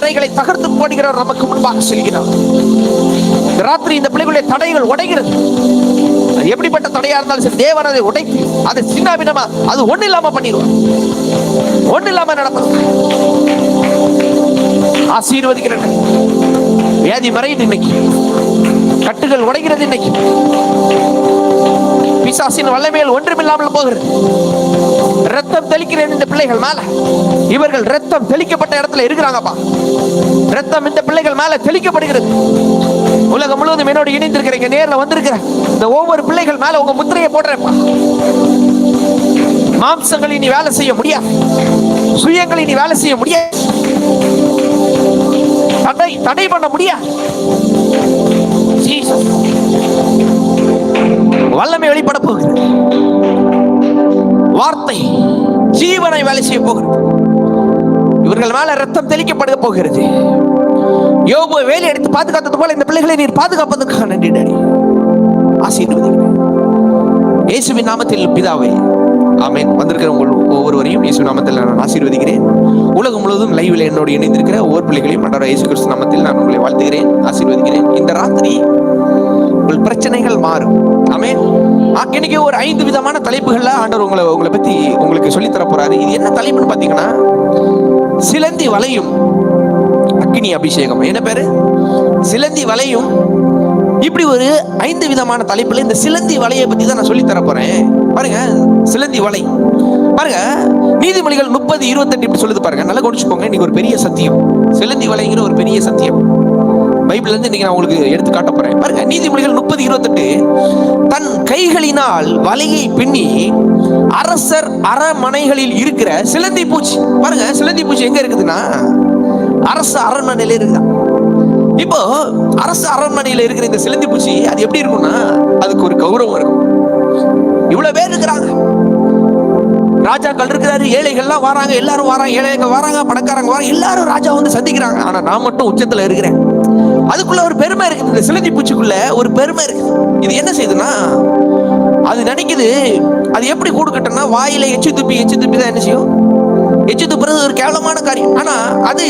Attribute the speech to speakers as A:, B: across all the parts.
A: தடைகளை தகர்த்து போடுகிறார், நமக்கு முன்பாக செல்கிறார். ராத்திரி இந்த பிள்ளைகளுடைய தடைகள் உடைகிறது. அது எப்படிப்பட்ட தடையா இருந்தாலும் சரி, தேவன் அதை உடைத்து அதை சின்னாபின்னமா அது ஒண்ணு இல்லாம பண்ணிடுவார். ஒண்ணு இல்லாம நடப்பது. ஆசீர்வதிக்கிறேன். வியாதி மறையுது இன்னைக்கு, கட்டுகள் உடைகிறது இன்னைக்கு, பிசாசின் வல்லமையில் ஒன்றுமில்லாமல் போகிறது. ரத்தம் தெளிக்கிறேன் இந்த பிள்ளைகள் மேல. இவர்கள் ரத்தம் தெளிக்கப்பட்ட இடத்துல இருக்கிறாங்கப்பா. ரத்தம் இந்த பிள்ளைகள் மேல தெளிக்கப்படுகிறது. உலகம் முழுவதும் என்னோடு இணைந்திருக்கிறீங்க, நேர்ல வந்திருக்கிற இந்த ஒவ்வொரு பிள்ளைகள் மேல உங்க முத்திரையை போடுறேன்ப்பா. மாம்சங்கள் இனி வேலை செய்ய முடியாது, சுயங்கள் இனி வேலை செய்ய முடியாது, தடை பண்ண முடியாது. வல்லமை வெளிப்பட போகிறது. வார்த்தை ஜீவனை வேலை செய்ய போகிறது. இவர்கள் மேல ரத்தம் தெளிக்கப்பட போகிறது. யோபு வேலை எடுத்து பாதுகாத்தது போல இந்த பிள்ளைகளை நீர் பாதுகாப்பதற்காக நன்றி டாடி. ஆசீர்வதிக்கிறேன் இயேசுவின் நாமத்தில் பிதாவே, ஆமென். வந்திருக்கிற ஒவ்வொருவரையும் இயேசு நாமத்தில் நான் ஆசீர்வதிக்கிறேன். உலகம் முழுவதும் லைவில் என்னோடு இணைந்திருக்கிற ஒவ்வொரு பிள்ளைகளையும் ஆண்டவராகிய இயேசு கிறிஸ்து நாமத்தில் நான் உங்களை வாழ்த்துகிறேன், ஆசீர்வதிக்கிறேன். இந்த ராத்திரி உங்கள் பிரச்சனைகள் மாறும். ஆமென். இன்னைக்கு ஒரு 5 விதமான தலைப்புகள்ல ஆண்டவர் உங்களை பத்தி உங்களுக்கு சொல்லி தர போறாரு. இது என்ன தலைப்புன்னு பாத்தீங்கன்னா, சிலந்தி வலையும் அக்கினி அபிஷேகம். என்ன பேரு? சிலந்தி வலையும். இப்படி ஒரு 5 விதமான தலைப்புல இந்த சிலந்தி வலையை பத்தி தான் நான் சொல்லி தர போறேன். பாருங்க, சிலந்தி வலை பாருங்க. நீதிமொழிகள் 30:28 இப்படி சொல்லுது பாருங்க. நல்லா கவனிச்சுக்கோங்க. இன்னைக்கு ஒரு பெரிய சத்தியம், சிலந்தி வலைங்கிற ஒரு பெரிய சத்தியம் பைபிள்ல இருந்து இன்னைக்கு நான் உங்களுக்கு எடுத்து காட்ட போறேன். பாருங்க, நீதிமொழிகள் 30:28, தன் கைகளினால் வலையை பின்னி அரசர் அரண்மனைகளில் இருக்கிற சிலந்தி பூச்சி. பாருங்க, சிலந்தி பூச்சி எங்க இருக்குதுன்னா அரச அரண்மனையில இருக்குதான். இப்போ அரசு அரண்மனையில இருக்கிற இந்த சிலந்தி பூச்சி அது எப்படி இருக்கும்னா, அதுக்கு ஒரு கௌரவம் இருக்கும். இவ்வளவு பேர் இருக்கிறாங்க, ராஜாக்கள் இருக்கிறாரு, ஏழைகள்லாம் வராங்க, எல்லாரும் வராங்க, ஏழைங்க வராங்க, பணக்காரங்க வராங்க, எல்லாரும் ராஜா வந்து சந்திக்கிறாங்க. ஆனா நான் மட்டும் உச்சத்துல இருக்கிறேன். அதுக்குள்ள ஒரு பெருமை இருக்குது. இந்த சிலந்தி பூச்சிக்குள்ள ஒரு பெருமை இருக்குது. இது என்ன செய்யுதுன்னா, அது நினைக்குது அது எப்படி கூடு கட்டணும்னா, வாயில எச்சு துப்பி தான் என்ன செய்யும். எச்சு துப்புறது ஒரு கேவலமான காரியம். ஆனா அது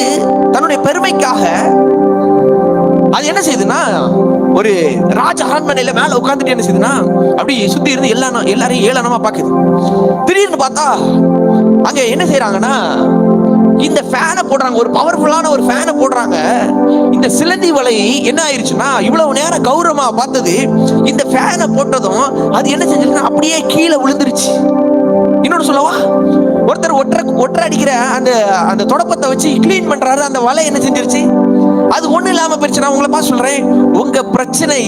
A: தன்னுடைய பெருமைக்காக அது என்ன செய்யுதுன்னா, ஒரு ராஜ அரண்மனையில மேல உட்கார்ந்துட்டு என்ன செய்யுதுன்னா, அப்படி சுத்தி இருந்து எல்லாரையும் ஏளனமா பாக்குது. திடீர்னு பார்த்தா அங்க என்ன செய்யறாங்கன்னா, இந்த ஃபேனை போடுறாங்க, ஒரு பவர்ஃபுல்லான ஒரு ஃபேனை போடுறாங்க. இந்த சிலந்தி வலை என்ன ஆயிருச்சுன்னா, இவ்வளவு நேரம் கௌரவமா பார்த்தது இந்த ஃபேனை போட்டதும் அது என்ன செஞ்சிருச்சுன்னா அப்படியே கீழே விழுந்துருச்சு. இன்னொன்னு சொல்லவா, ஒருத்தர் ஒற்றை அடிக்கிற அந்த தொடப்பத்தை வச்சு கிளீன் பண்றாரு, அந்த வலை என்ன செஞ்சிருச்சு, அது ஒண்ணு இல்லாம போயிடுச்சு. நான் உங்களை பார்த்து சொல்றேன், உங்க பிரச்சனை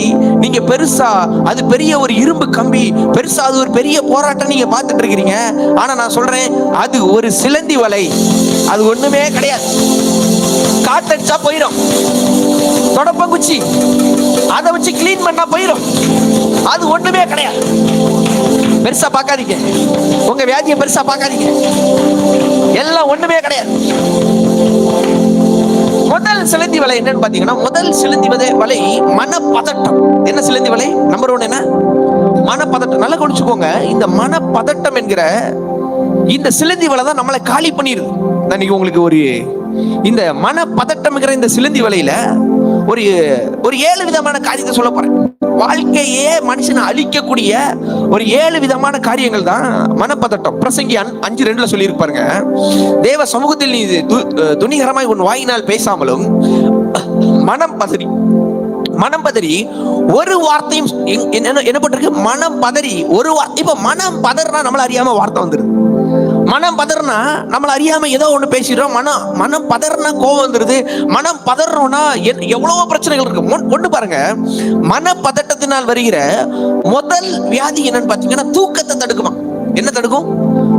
A: நீங்க பெருசா, அது பெரிய ஒரு இரும்பு கம்பி பெருசா, அது ஒரு பெரிய போராட்டம் நீங்க பார்த்துட்டு இருக்கிறீங்க. ஆனா நான் சொல்றேன், அது ஒரு சிலந்தி வலை, அது ஒண்ணுமே கிடையாது. காத்தடிச்சா போயிடும். தொடப்பங்குச்சி அதை வச்சு கிளீன் பண்ணா போயிடும். அது ஒண்ணுமே கிடையாது. பெருசா பார்க்காதீங்க, உங்க வியாதியை பெருசா பார்க்காதீங்க, எல்லாம் ஒண்ணுமே கிடையாது. முதல் சிலந்தி வலை என்னன்னு பாத்தீங்கன்னா, முதல் சிலந்தி வலை மனப்பதட்டம். என்ன சிலந்தி வலை? நம்பர் 1 என்ன? மனப்பதட்டம். நல்லா கவனிச்சுக்கோங்க. இந்த மனப்பதட்டம் என்கிற இந்த சிலந்தி வலை தான் நம்மளை காலி பண்ணிடுது. நான் உங்களுக்கு ஒரு இந்த மனப்பதட்டம் இந்த சிலந்தி வலையில ஒரு 7 விதமான காரியத்தை சொல்ல போறேன். வாழ்க்கையே மனுஷனை அழிக்கக்கூடிய ஒரு 7 விதமான காரியங்கள் தான் மனப்பதட்டம். பிரசங்கி 5:2 சொல்லி இருப்பாருங்க, தேவ சமூகத்தில் நீ துணிகரமாய் உன் வாயினால் பேசாமலும் மனம் பதறி ஒரு வார்த்தையும் என்ன பட்டிருக்கு, மனம் பதறி ஒரு வார்த்தை. இப்ப மனம் பதறனா நம்மள அறியாம வார்த்தை வந்துருது. மனம் பதறனா நம்மள அறியாம ஏதோ ஒண்ணு பேசிடுறோம். மனம் பதறனா கோவம் வந்துருது. மனம் பதறோம்னா எவ்வளவோ பிரச்சனைகள் இருக்கு. ஒண்ணு பாருங்க, மன பதட்டத்தினால் வருகிற முதல் வியாதி என்னன்னு பாத்தீங்கன்னா, தூக்கத்தை தடுக்குமா. என்ன தடுக்கும்?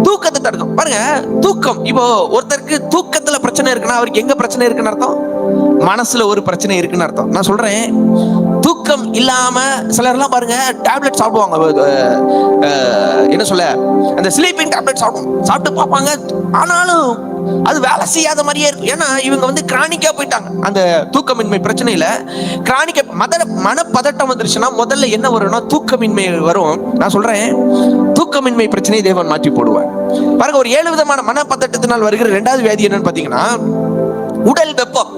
A: தூக்கத்தை தடுக்கும். பாருங்க, தூக்கம். இப்போ ஒருத்தருக்கு தூக்கத்துல பிரச்சனை இருக்குன்னா அவருக்கு எங்க பிரச்சனை இருக்குன்னு அர்த்தம்? மனசுல ஒரு பிரச்சனை இருக்குன்னு அர்த்தம். நான் சொல்றேன், தூக்கம் இல்லாம சிலர்லாம் பாருங்க டேப்லெட் சாப்பிடுவாங்க. என்ன சொல்ல, அந்த ஸ்லீப்பிங் டேப்லெட் சாப்பிட்டு பார்ப்பாங்க. ஆனாலும் அது வேலை செய்யாத மாதிரியே இருக்கும். ஏன்னா இவங்க வந்து கிரானிக்கா போயிட்டாங்க. அந்த தூக்கமின்மை பிரச்சனையில கிரானிக்க மனப்பதட்டம் வந்துருச்சுன்னா முதல்ல என்ன வரும்னா தூக்கமின்மை வரும். நான் சொல்றேன், தூக்கமின்மை பிரச்சனையை தேவன் மாற்றி போடுவார். பாருங்க, ஒரு 7 விதமான மனப்பதட்டத்தினால் வருகிற 2வது வியாதி என்னன்னு பாத்தீங்கன்னா, உடல் வெப்பம்.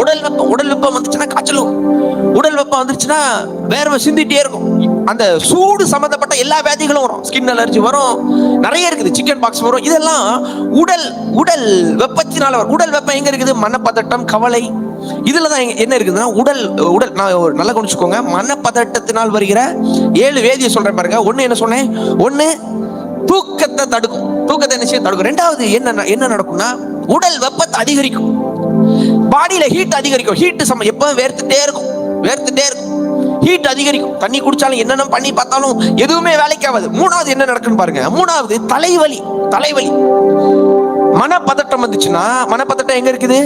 A: உடல் வெப்பம் வந்துச்சுன்னா காய்ச்சலும், உடல் வெப்பம் வந்துச்சுன்னா வேர்வை சிந்திட்டே இருக்கும். அந்த சூடு சம்பந்தப்பட்ட எல்லா வியாதிகளும் வரும். ஸ்கின் அலர்ஜி வரும், நிறைய இருக்குது. சிக்கன் பாக்ஸ் வரும். இதெல்லாம் உடல் வெப்பத்தினால வரும். உடல் வெப்பம் எங்க இருக்குது? மனப்பதட்டம், கவலை. இதுலதான் என்ன இருக்குதுன்னா உடல் நான் நல்லா கவனிச்சுக்கோங்க. மனப்பதட்டத்தினால் வருகிற 7 வேதியை சொல்றேன் பாருங்க. ஒண்ணு என்ன சொன்னேன்? ஒண்ணு தூக்கத்தை தடுக்கும். தூக்கத்தை என்ன செய்ய தடுக்கும். ரெண்டாவது என்ன நடக்கும்னா உடல் வெப்பத்தை அதிகரிக்கும். பாடியில ஹீட் அதிகரிக்கும். ஹீட் எப்ப வேர்த்துட்டே இருக்கும். ஹீட் அதிகரிக்கும். தண்ணி குடிச்சாலும் என்னென்ன பண்ணி பார்த்தாலும் எதுவுமே வேலைக்கு ஆகாது. மூணாவது என்ன நடக்குன்னு பாருங்க. மூணாவது தலைவலி. மனப்பதட்டம் வந்துச்சுன்னா, மனப்பதட்டம் எங்க இருக்குது?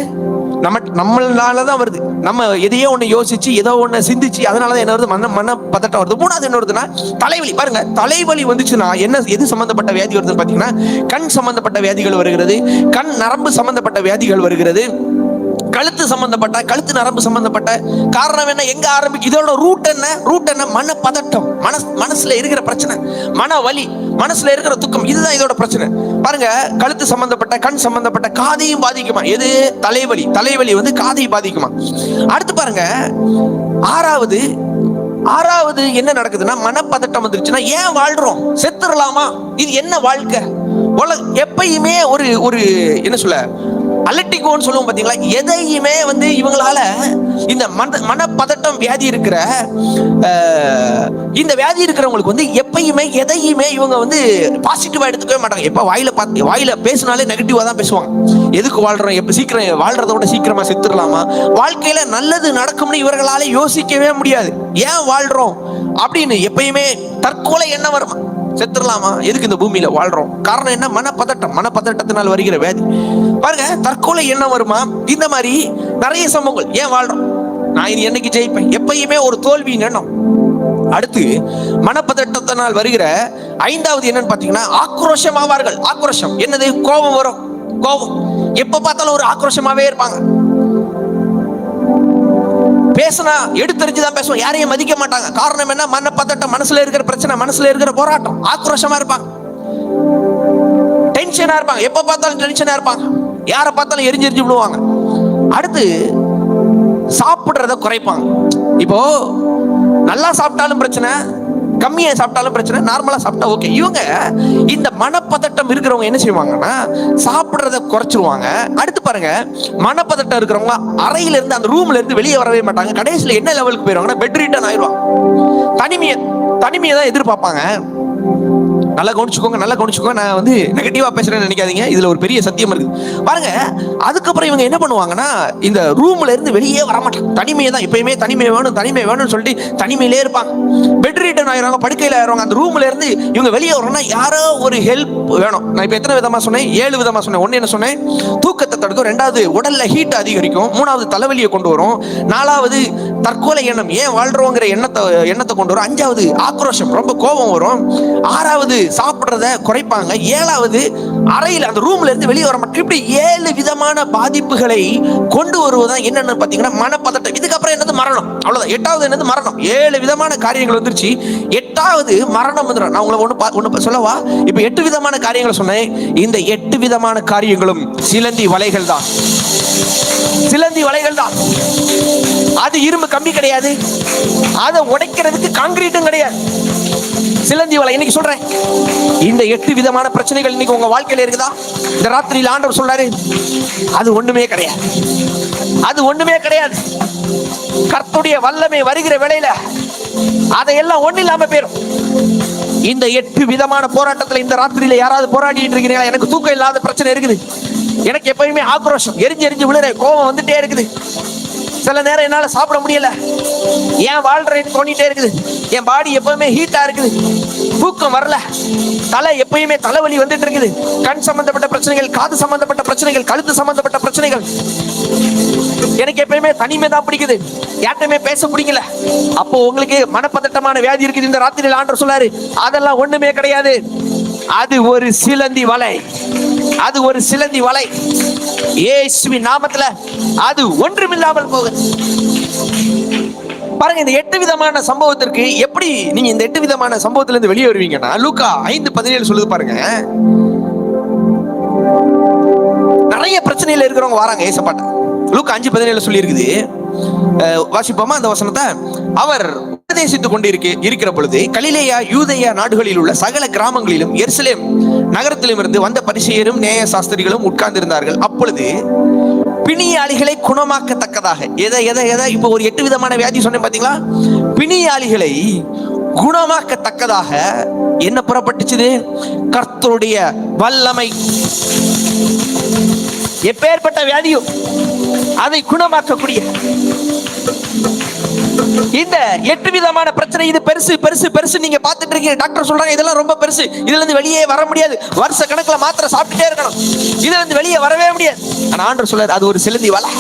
A: நம்மளாலதான் வருது. நம்ம எதையோ ஒண்ணு யோசிச்சு ஏதோ ஒண்ணு சிந்திச்சு அதனாலதான் என்ன வருது? மனப்பதட்டம் வருது. மூணாவது என்ன வருதுன்னா தலைவலி. பாருங்க, தலைவலி வந்துச்சுன்னா எது சம்பந்தப்பட்ட வியாதி வருதுன்னு பாத்தீங்கன்னா கண் சம்பந்தப்பட்ட வியாதிகள் வருகிறது, கண் நரம்பு சம்பந்தப்பட்ட வியாதிகள் வருகிறது, கழுத்து நரம்பு சம்பந்தப்பட்ட. காரணம் என்ன? எங்க ஆரம்பிக்கும்? இதோட ரூட் என்ன? மனப்பதட்டம். மனசுல இருக்கிற பிரச்சனை, மனவலி, மனசுல இருக்கிற துக்கம், இதுதான் இதோட பிரச்சனை. பாருங்க, கழுத்து சம்பந்தப்பட்ட, கண் சம்பந்தப்பட்ட, காதையும் பாதிக்குமா? எது? தலைவலி வந்து காதையும் பாதிக்குமா? அடுத்து பாருங்க, ஆறாவது என்ன நடக்குதுன்னா மனப்பதட்டம் வந்துருச்சுன்னா ஏன் வாழ்றோம்? செத்துடலாமா? இது என்ன வாழ்க்கை? எப்பயுமே ஒரு என்ன சொல்ல, அலட்டிக்கோன்னு சொல்லுவோம் பாத்தீங்களா? எதையுமே வந்து இவங்களால இந்த மனப்பதட்டம் வியாதி இருக்கிற இந்த வியாதி இருக்கிறவங்களுக்கு வந்து எப்பயுமே எதையுமே இவங்க வந்து பாசிட்டிவா எடுத்துக்கவே மாட்டாங்க. எப்ப வாயில பேசினாலே நெகட்டிவா தான் பேசுவாங்க. எதுக்கு வாழ்றோம்? எப்ப சீக்கிரம் வாழ்றத விட சீக்கிரமா செத்துடலாமா? வாழ்க்கையில நல்லது நடக்கும்னு இவர்களால யோசிக்கவே முடியாது. ஏன் வாழ்றோம் அப்படின்னு எப்பயுமே தற்கொலை என்ன வருமா? செத்துடலாமா? எதுக்கு இந்த பூமியில வாழ்றோம்? காரணம் என்ன? மனப்பதட்டத்தினால் வருகிற வியாதி. பாருங்க, தற்கொலை என்ன வருமா? இந்த மாதிரி நிறைய சம்பவங்கள். ஏன் வாழ்றோம்? நான் இது என்னைக்கு ஜெயிப்பேன்? எப்பயுமே ஒரு தோல்வி எண்ணம். அடுத்து மனப்பதட்டத்தினால் வருகிற 5வது என்னன்னு பாத்தீங்கன்னா ஆக்ரோஷம் ஆவார்கள். ஆக்ரோஷம் என்னது? கோபம் வரும். கோபம் எப்ப பார்த்தாலும் ஒரு ஆக்ரோஷமாவே இருப்பாங்க. பேசினா எடுத்தறிஞ்சுதான் பேசுவோம். யாரையும் மதிக்க மாட்டாங்க. காரணம் என்ன? மனப்பதட்டம், மனசுல இருக்கிற பிரச்சனை, மனசுல இருக்கிற போராட்டம். ஆக்ரோஷமா இருப்பாங்க, டென்ஷனா இருப்பாங்க. எப்ப பார்த்தாலும் டென்ஷனா இருப்பாங்க. யாரை பார்த்தாலும் எரிஞ்சு விடுவாங்க. அடுத்து சாப்பிடுறத குறைப்பாங்க. இப்போ நல்லா சாப்பிட்டாலும் பிரச்சனை, கம்மியா சாப்பிட்டாலும் பிரச்சனை, நார்மலா சாப்பிட்டா ஓகே. இவங்க இந்த மனப்பதட்டம் இருக்கிறவங்க என்ன செய்வாங்கன்னா சாப்பிடுறத குறைச்சிருவாங்க. அடுத்து பாருங்க, மனப்பதட்டம் இருக்கிறவங்க அறையில இருந்து, அந்த ரூம்ல இருந்து வெளியே வரவே மாட்டாங்க. கடைசியில என்ன லெவலுக்கு போயிருவாங்கன்னா பெட் ரிட்டன் ஆயிடுவாங்க. தனிமையை தான் எதிர்பார்ப்பாங்க. நல்லா கவனிச்சுக்கோங்க. நான் வந்து நெகட்டிவா பேசுறேன்னு நினைக்காதீங்க. இதுல ஒரு பெரிய சத்தியம் இருக்கு பாருங்க. அதுக்கப்புறம் இவங்க என்ன பண்ணுவாங்கன்னா இந்த ரூம்ல இருந்து வெளியே வர மாட்டாங்க. தனிமையை தான் எப்பயுமே தனிமை வேணும்னு சொல்லிட்டு தனிமையிலே இருப்பாங்க. பெட் ரிட்டன் ஆயிடுவாங்க, படுக்கையில ஆயிடுவாங்க. அந்த ரூம்ல இருந்து இவங்க வெளியே வரணும்னா யாரோ ஒரு ஹெல்ப் வேணும். நான் இப்ப எத்தனை விதமா சொன்னேன்? 7 விதமா சொன்னேன். ஒன்னு என்ன சொன்னேன்? தூக்கத்தை தடுக்கும். 2வது உடல்ல ஹீட் அதிகரிக்கும். 3வது தலைவலியை கொண்டு வரும். 4வது தற்கொலை எண்ணம், ஏன் வாழ்றோங்கிற எண்ணத்தை கொண்டு வரும். 5வது ஆக்ரோஷம், ரொம்ப கோபம் வரும். 6வது சாப்பிடுறத குறைப்பாங்க. 7வது அறையில் அந்த ரூம்ல இருந்து வெளியே வர மாட்டோம். இப்படி 7 விதமான பாதிப்புகளை கொண்டு வருவதுதான் என்னன்னு பாத்தீங்கன்னா மனப்பதட்டம். இதுக்கப்புறம் என்னது? மரணம். அவ்வளவுதான். 8வது என்னது? மரணம். 7 விதமான காரியங்கள் வந்துருச்சு. 8வது மரணம் வந்துடும். நான் உங்களை ஒண்ணு சொல்லவா? இப்ப 8 விதமான காரியங்களை சொன்னேன். இந்த 8 விதமான காரியங்களும் சிலந்தி வலைகள் தான். அது இரும்பு கம்பி கிடையாது. அதை உடைக்கிறதுக்கு கான்கிரீட்டும் கிடையாது. சிலந்தி வலை. இன்னைக்கு சொல்றேன், இந்த 8 விதமான பிரச்சனைகள் இன்னைக்கு உங்க வாழ்க்கையில இருக்குதா? இந்த ராத்திரியில் ஆண்டவர் சொல்றாரு, அது ஒண்ணுமே கிடையாது. கர்த்தருடைய வல்லமை வருகிற வேளையில அதையெல்லாம் ஒண்ணு இல்லாம போயிடும். இந்த 8 விதமான போராட்டத்துல இந்த ராத்திரியில யாராவது போராடிட்டு இருக்கிறீங்களா? எனக்கு தூக்கம் இல்லாத பிரச்சனை இருக்குது. எனக்கு எப்பயுமே ஆக்ரோஷம், எரிஞ்சு விழுற கோபம் வந்துட்டே இருக்குது. சில நேரம் என்னால சாப்பிட முடியல. ஏன் வாழ்றேன்னு தோணிட்டே இருக்குது. என் பாடி எப்பவுமே ஹீட்டா இருக்குது. தூக்கம் வரல. தலை எப்பயுமே தலைவலி வந்துட்டு இருக்குது. கண் சம்பந்தப்பட்ட பிரச்சனைகள், காது சம்பந்தப்பட்ட பிரச்சனைகள், கழுத்து சம்பந்தப்பட்ட பிரச்சனைகள். எனக்கு எப்பயுமே தனிமை தான் பிடிக்குது. யார்கிட்டயுமே பேச பிடிக்கல. அப்போ உங்களுக்கு மனப்பதட்டமான வியாதி இருக்குது. இந்த ராத்திரியில் ஆண்டவர் சொல்லாரு, அதெல்லாம் ஒண்ணுமே கிடையாது. அது ஒரு சிலந்தி வலை. இயேசுவின் நாமத்துல அது ஒன்றுமில்லாமல் போகுது. பாருங்க, இந்த 8 விதமான சம்பவத்திற்கு எப்படி நீங்க இந்த 8 விதமான சம்பவத்துல இருந்து வெளியே வருவீங்கன்னா லூக்கா 5:17 சொல்லுது பாருங்க. நிறைய பிரச்சனையில இருக்கிறவங்க வராங்க ஏசப்பாட்ட. லூக்கா 5:17 சொல்லி இருக்குது. வாசிப்போமா அந்த வசனத்தை? அவர் உபதேசித்துக் கொண்டு இருக்கிற பொழுது கலிலேயா யூதேயா நாடுகளில் உள்ள சகல கிராமங்களிலும் எருசலேம் நகரத்திலும் இருந்து வந்த பரிசேயரும் நேய சாஸ்திரிகளும் உட்கார்ந்திருந்தார்கள். அப்பொழுது பிணியாளிகளை குணமாக்கத்தக்கதாக எதை இப்ப ஒரு 8 விதமான வியாதி சொன்னேன் பாத்தீங்களா? பிணியாளிகளை குணமாக்கத்தக்கதாக என்ன புறப்பட்டுச்சு? கர்த்தருடைய வல்லமை. எப்பேற்பட்ட வியாதியும் அதை குணமாக்கக்கூடிய இந்த 8 விதமான பிரச்சனை. இது பெருசு பெருசு பெருசு நீங்க பார்த்துட்டு இருக்கீங்க. டாக்டர் சொல்றாங்க இதெல்லாம் ரொம்ப பெருசு, இதுல இருந்து வெளியே வர முடியாது, வருஷ கணக்குல மாத்திரை சாப்பிட்டுட்டே இருக்கணும், இதுல இருந்து வெளியே வரவே முடியாது. ஆனா ஆண்டவர் சொல்றாரு அது ஒரு சிலந்தி வலை.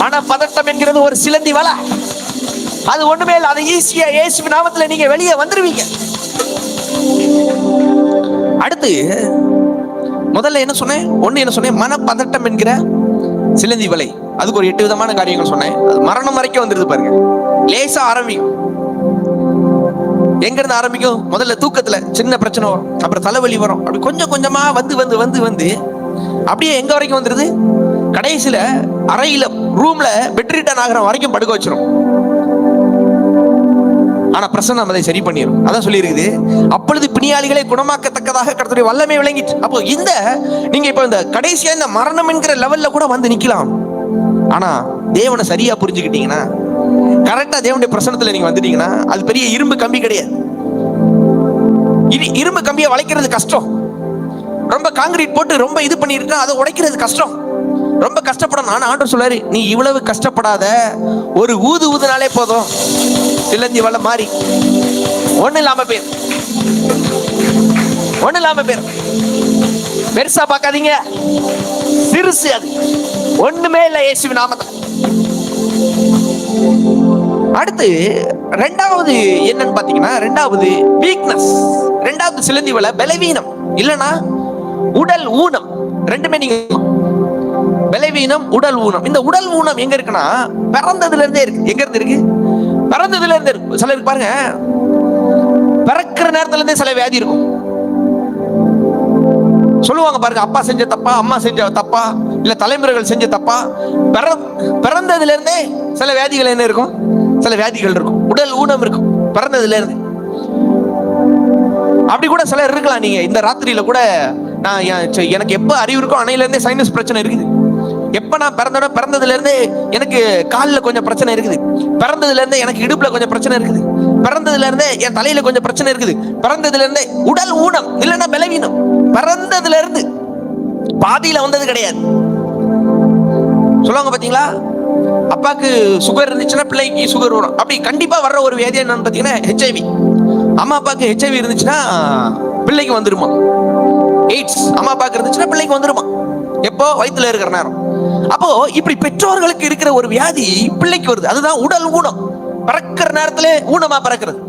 A: மனப்பதட்டம் என்கிறது ஒரு சிலந்தி வலை. அது ஒண்ணுமே இல்லை. அது ஈஸியா இயேசுவின் நாமத்துல நீங்க வெளியே வந்துருவீங்க. அடுத்து முதல்ல என்ன சொன்னேன்? என்ன சொன்னேன்? மனப்பதட்டம் என்கிற சிலந்தி வலை. அதுக்கு ஒரு 8 விதமான காரியங்கள் சொன்னேன். அது மரணம் வரைக்கும் வந்துருது பாருங்க. லேசா ஆரம்பிக்கும். எங்க இருந்து ஆரம்பிக்கும்? முதல்ல தூக்கத்துல சின்ன பிரச்சனை வரும், அப்புறம் தலைவலி வரும், அப்படி கொஞ்சம் கொஞ்சமா வந்து அப்படியே எங்க வரைக்கும் வந்துருது? கடைசியில அறையில ரூம்ல பெட்ரீட்டன் ஆகிற வரைக்கும் படுக்க வச்சிரும். ஆனா பிரசன்னம் அதை சரி பண்ணிடும். அதான் சொல்லி இருக்குது, அப்பொழுது பிணியாளிகளை குணமாக்கத்தக்கதாக கர்த்தருடைய வல்லமை விளங்கிட்டு. அப்போ இந்த நீங்க இப்ப இந்த கடைசியா இந்த மரணம் என்கிற லெவல்ல கூட வந்து நிக்கலாம். ஆனா தேவனை சரியா புரிஞ்சுக்கிட்டீங்கன்னா, கரெக்டா தேவனுடைய பிரசன்னத்துல நீங்க வந்துட்டீங்கன்னா, அது பெரிய இரும்பு கம்பி கிடையாது. இரும்பு கம்பியை வளைக்கிறது கஷ்டம். ரொம்ப காங்கிரீட் போட்டு ரொம்ப இது பண்ணிருக்கா, அதை உடைக்கிறது கஷ்டம், ரொம்ப கஷ்டப்படணும். ஆனா ஆண்டவர் சொல்றாரு, நீ இவ்வளவு கஷ்டப்படாத, ஒரு ஊதுனாலே போதும், சிலந்தி வலை மாறி ஒண்ணு இல்லாம பேர். பெருசா பார்க்காதீங்க, சிறுசு, அது ஒண்ணுமே இல்லை இயேசுவின் நாமத்தில். அடுத்து ரெண்டாவது என்னன்னு பாத்தீங்கன்னா, ரெண்டாவது வீக்னஸ். ரெண்டாவது சிலந்தி வலை பலவீனம், இல்லனா உடல் ஊனம். ரெண்டுமே நீங்க பலவீனம், உடல் ஊனம். இந்த உடல் ஊனம் எங்க இருக்குன்னா, பிறந்ததுல இருந்தே இருக்கு. எங்க இருந்து இருக்கு? பிறந்ததுல இருந்தே இருக்கு. சிலருக்கு பாருங்க, பிறக்கிற நேரத்துல இருந்தே சில வியாதி இருக்கும். சொல்லுவாங்க பாருங்க, அப்பா செஞ்ச தப்பா, அம்மா செஞ்ச தப்பா, இல்ல தலைமுறைகள் செஞ்ச தப்பா. பிறந்ததுல இருந்தே சில வியாதிகள் என்ன இருக்கும்? சில வியாதிகள் இருக்கும், உடல் ஊனம் இருக்கும் பிறந்ததுல இருந்து. அப்படி கூட சிலர் இருக்கலாம். நீங்க இந்த ராத்திரியில கூட, நான் எனக்கு எப்ப அறிவு இருக்கோ அன்னையில இருந்தே சைனஸ் பிரச்சனை இருக்குது. எப்ப நான் பிறந்ததுல இருந்து எனக்கு காலில் கொஞ்சம் பிரச்சனை இருக்குது, பிறந்ததுல இருந்து எனக்கு இடுப்புல கொஞ்சம் பிரச்சனை இருக்குது, பிறந்ததுல இருந்து என் தலையில கொஞ்சம் பிரச்சனை இருக்குது, பிறந்ததுல இருந்து உடல் ஊனம் இல்லைன்னா பலவீனம். பிறந்ததுல இருந்து பாதியில வந்தது கிடையாது. சொல்லுவாங்க பாத்தீங்களா, அப்பாக்கு சுகர் இருந்துச்சுன்னா பிள்ளைக்கு சுகர் வரும். அப்படி கண்டிப்பா வர்ற ஒரு வியாதி என்னன்னு பாத்தீங்கன்னா HIV. அம்மா அப்பாக்கு HIV இருந்துச்சுன்னா பிள்ளைக்கு வந்துருமா. எய்ட்ஸ் அம்மா அப்பாக்கு இருந்துச்சுன்னா பிள்ளைக்கு வந்துருமா. எப்போ? வயிற்றுல இருக்கிற நேரம். அப்போ இப்படி பெற்றோர்களுக்கு இருக்கிற ஒரு வியாதி பிள்ளைக்கு வருது. அதுதான் உடல் ஊனம். பிறக்கிற நேரத்திலே ஊனமா பிறக்கிறது.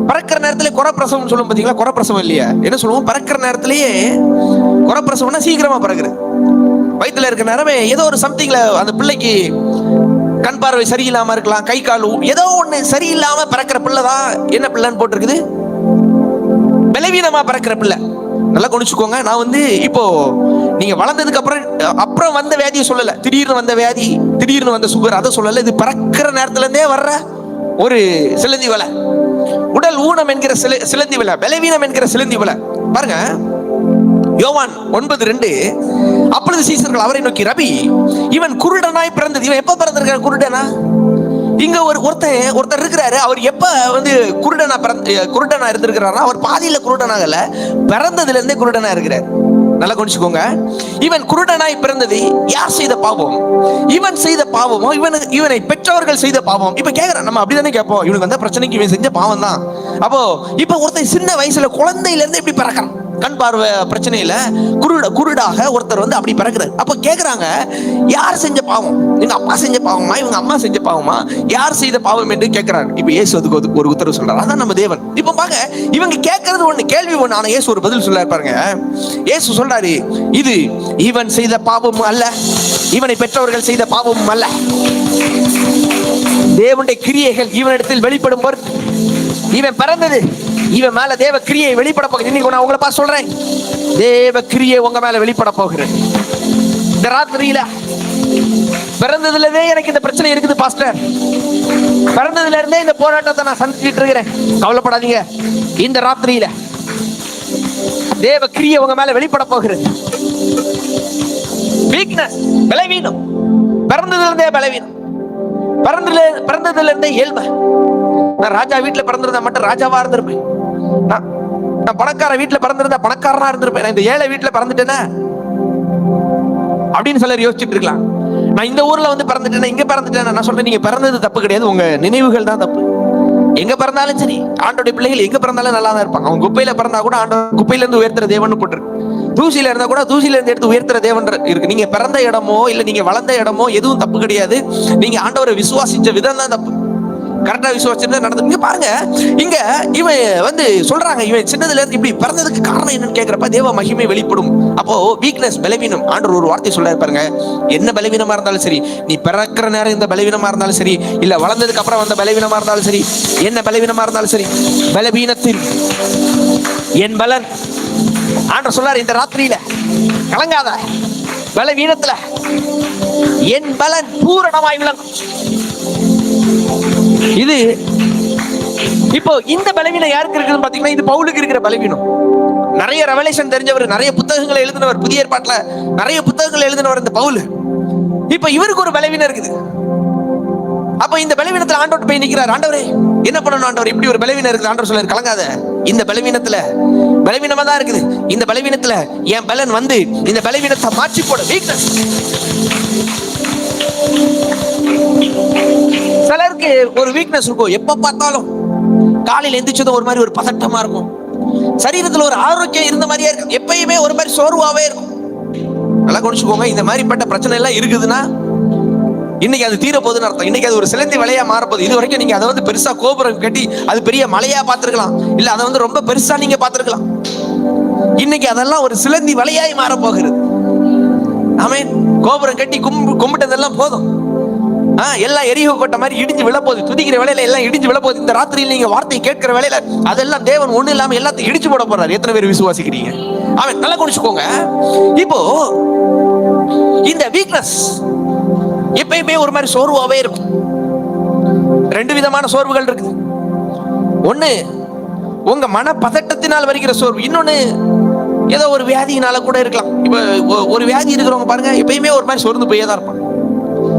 A: பிறக்கிற நேரத்திலே குறப்பிரசவம் சொல்லுவோம் பாத்தீங்களா? குறப்பிரசவம் இல்லையா, என்ன சொல்லுவோம்? பிறக்கிற நேரத்திலேயே குறப்பிரசவம்னா சீக்கிரமா பிறகுறது. வயிற்றுல இருக்கிற நேரமே ஏதோ ஒரு சம்திங்ல அந்த பிள்ளைக்கு கண் பார்வை சரியில்லாம இருக்கலாம், கை கால் ஏதோ ஒண்ணு சரியில்லாம பிறக்கிற பிள்ளை தான் என்ன பிள்ளைன்னு போட்டிருக்குது? பலவீனமா பிறக்கிற பிள்ளை. நல்லா கவனிச்சுக்கோங்க. நான் இப்போ நீங்க வளர்ந்ததுக்கு அப்புறம் வந்த வியாதியை சொல்லல, திடீர்னு வந்த வியாதி, திடீர்னு வந்த சுகர், அதை சொல்லல. இது பிறக்கிற நேரத்துல இருந்தே வர்ற ஒரு சிலந்தி வலை, உடல் ஊனம் என்கிற சிலந்தி வலை, பலவீனம் என்கிற சிலந்தி வலை. பாருங்க, யோவான் 9:2, அப்பொழுது சீசர்கள் அவரை நோக்கி, ரபி, இவன் குருடனாய் பிறந்தது. இவன் எப்ப பிறந்திருக்கான் குருடனா? இங்க ஒருத்தர் இருக்கிறாரு. அவர் எப்ப குருடனா இருந்திருக்கிறாரா? அவர் பாதியில குருடனாகல, பிறந்ததுல இருந்தே குருடனா இருக்கிறார். நல்லா கவனிச்சுக்கோங்க. இவன் குருடனாய் பிறந்தது யார் செய்த பாவம்? இவன் செய்த பாவமோ இவனை பெற்றவர்கள் செய்த பாவம்? இப்ப கேக்குறான், நம்ம அப்படிதானே கேட்போம். இவனுக்கு வந்த பிரச்சனைக்கு இவன் செஞ்ச பாவம் தான். அப்போ இப்ப ஒருத்தர் சின்ன வயசுல குழந்தையில இருந்து இப்படி பிறக்கிறான், கண் பார்வை பிரச்சனையில குருடாக ஒருத்தர் அப்படி பிறக்கிறார். அப்ப கேக்குறாங்க, யார் செஞ்ச பாவம்? எங்க அப்பா செஞ்ச பாவமா, இவங்க அம்மா செஞ்ச பாவமா, யார் செய்த பாவம் என்று கேட்கிறாங்க. இப்ப இயேசு அதுக்கு ஒரு உத்தரவு சொல்றாரு. அதான் நம்ம தேவன். இப்ப பாங்க, இவங்க கேட்கறது ஒண்ணு, கேள்வி ஒண்ணு, ஆனா இயேசு ஒரு பதில் சொல்றாரு பாருங்க. இயேசு சொல்றாரு, இது இவன் செய்த பாவம் அல்ல, இவனை பெற்றவர்கள் செய்த பாவமும் அல்ல. தேவனுடைய கிரியைகள் இவனிடத்தில் வெளிப்படும் பொருட்டு இவன் பிறந்தது, இவன் மேல தேவ கிரியை வெளிப்பட போகுது. இன்னைக்கு நான் உங்களை பார்த்து சொல்றேன், தேவ கிரியை உங்க மேல வெளிப்பட போகிறது. இந்த ராத்திரியில பிறந்ததுல இருந்தே எனக்கு இந்த பிரச்சனை இருக்குது பாஸ்டர், பிறந்ததுல இருந்தே இந்த போராட்டத்தை நான் சந்திச்சுட்டு இருக்கிறேன். கவலைப்படாதீங்க, இந்த ராத்திரியில தேவ கிரியை உங்க மேல வெளிப்பட போகிறது. வீக்னஸ், பலவீனம், பிறந்ததுல இருந்தே பலவீனம், பிறந்ததுல இருந்தே ஏழ்மை. நான் ராஜா வீட்டுல பிறந்திருந்தா மட்டும் ராஜாவா இருந்திருப்பேன். நான் பணக்கார வீட்டுல பிறந்திருந்தா பணக்காரனா இருந்திருப்பேன். நான் இந்த ஏழை வீட்டுல பிறந்துட்டேன்னா அப்படின்னு சிலர் யோசிச்சுட்டு இருக்கலாம். நான் இந்த ஊர்ல வந்து பிறந்துட்டேன், இங்க பிறந்துட்டேன். நான் சொல்றேன், நீங்க பிறந்தது தப்பு கிடையாது, உங்க நினைவுகள் தான் தப்பு. எங்க பிறந்தாலும் சரி, ஆண்டோட பிள்ளைகள் எங்க பிறந்தாலும் நல்லா தான் இருப்பாங்க. அவங்க குப்பையில பிறந்தா கூட ஆண்டவர் குப்பையில இருந்து உயர்த்துற தேவன் போட்டிருக்கு. தூசியில இருந்தா கூட தூசியில இருந்து எடுத்து உயர்த்துற தேவன் இருக்கு. நீங்க பிறந்த இடமோ இல்ல நீங்க வளர்ந்த இடமோ எதுவும் தப்பு கிடையாது. நீங்க ஆண்டவரை விசுவாசிச்ச விதம் தான் தப்பு. கரெக்டா விசுவாசிச்சு நடந்து. இங்க பாருங்க, இங்க இவன் வந்து சொல்றாங்க, இவன் சின்னதுல இருந்து இப்படி பிறந்ததுக்கு காரணம் என்னன்னு கேக்குறப்ப தேவ மகிமை வெளிப்படும். அப்போ வீக்னஸ், பலவீனம், ஆண்டவர் ஒரு வார்த்தை சொல்ல பாருங்க. என்ன பலவீனமா இருந்தாலும் சரி, நீ பிறக்கிற நேரம் இந்த பலவீனமா இருந்தாலும் சரி, இல்ல வளர்ந்ததுக்கு அப்புறம் வந்த பலவீனமா இருந்தாலும் சரி, என்ன பலவீனமா இருந்தாலும் சரி, பலவீனத்தில் என் பலன். ஆண்டவர் சொல்றாரு இந்த ராத்திரியில, கலங்காத, பலவீனத்துல என் பலன் பூரணமாய் விளங்கும். இது இப்போ இந்த பலவீனம் யாருக்கு இருக்குன்னு பாத்தீங்கன்னா, இது பவுலுக்கு இருக்கிற பலவீனம். நிறைய ரெவலேஷன் தெரிஞ்சவர், நிறைய புத்தகங்களை எழுதினவர், புதிய ஏற்பாட்டுல நிறைய புத்தகங்கள் எழுதினவர் இந்த பவுல். இப்ப இவருக்கு ஒரு பலவீனம் இருக்குது. அப்ப இந்த பலவீனத்துல ஆண்டவர் போய் நிக்கிறார். ஆண்டவரே என்ன பண்ணணும் ஆண்டவர், இப்படி ஒரு பலவீனம் இருக்குது. ஆண்டவர் சொல்றாரு, கலங்காத, இந்த பலவீனத்துல பலவீனமா தான் இருக்குது. இந்த பலவீனத்துல என் பலன் வந்து இந்த பலவீனத்தை மாற்றி போட. வீக்னஸ். சிலருக்கு ஒரு வீக்னஸ் இருக்கும். எப்ப பார்த்தாலும் காலையில எந்திரிச்சதும் ஒரு மாதிரி ஒரு பதட்டமா இருக்கும். சரீரத்துல ஒரு ஆரோக்கியம் இருந்த மாதிரியே இருக்கும். எப்பயுமே ஒரு மாதிரி சோர்வாவே இருக்கும். நல்லா கவனிச்சுக்கோங்க, இந்த மாதிரிப்பட்ட பிரச்சனை எல்லாம் இருக்குதுன்னா இன்னைக்கு அது தீர போகுதுன்னு அர்த்தம். இன்னைக்கு அது ஒரு சிலந்தி வலையா மாறப்போகுது. இது வரைக்கும் நீங்க அதை வந்து பெருசா கோபுரம் கட்டி அது பெரிய மலையா பார்த்திருக்கலாம், இல்ல அதை வந்து ரொம்ப பெருசா நீங்க பார்த்திருக்கலாம். இன்னைக்கு அதெல்லாம் ஒரு சிலந்தி வலையாய் மாற போகிறது. ஆமென். கோபுரம் கட்டி கும்பிட்டதெல்லாம் போதும். எல்லாம் எரிகோ கொட்ட மாதிரி இடிஞ்சு விழப்போகுது. துதிக்கிற வேலையில எல்லாம் இடிஞ்சு விழப்போகுது. இந்த ராத்திரியில் நீங்க வார்த்தை கேட்கிற வேலையில அதெல்லாம் தேவன் ஒண்ணு இல்லாம எல்லாத்தையும் இடிச்சு போட போறாரு. எத்தனை பேர் விசுவாசிக்கிறீங்க? அவன் நல்லா குடிச்சுக்கோங்க. இப்போ இந்த வீக்னஸ் எப்பயுமே ஒரு மாதிரி சோர்வாவே இருக்கும். ரெண்டு விதமான சோர்வுகள் இருக்குது. ஒண்ணு உங்க மன பதட்டத்தினால் வருகிற சோர்வு, இன்னொன்னு ஏதோ ஒரு வியாதியினால கூட இருக்கலாம். இப்ப ஒரு வியாதி இருக்கிறவங்க பாருங்க, எப்பயுமே ஒரு மாதிரி சோர்ந்து போயே தான் இருப்பாங்க.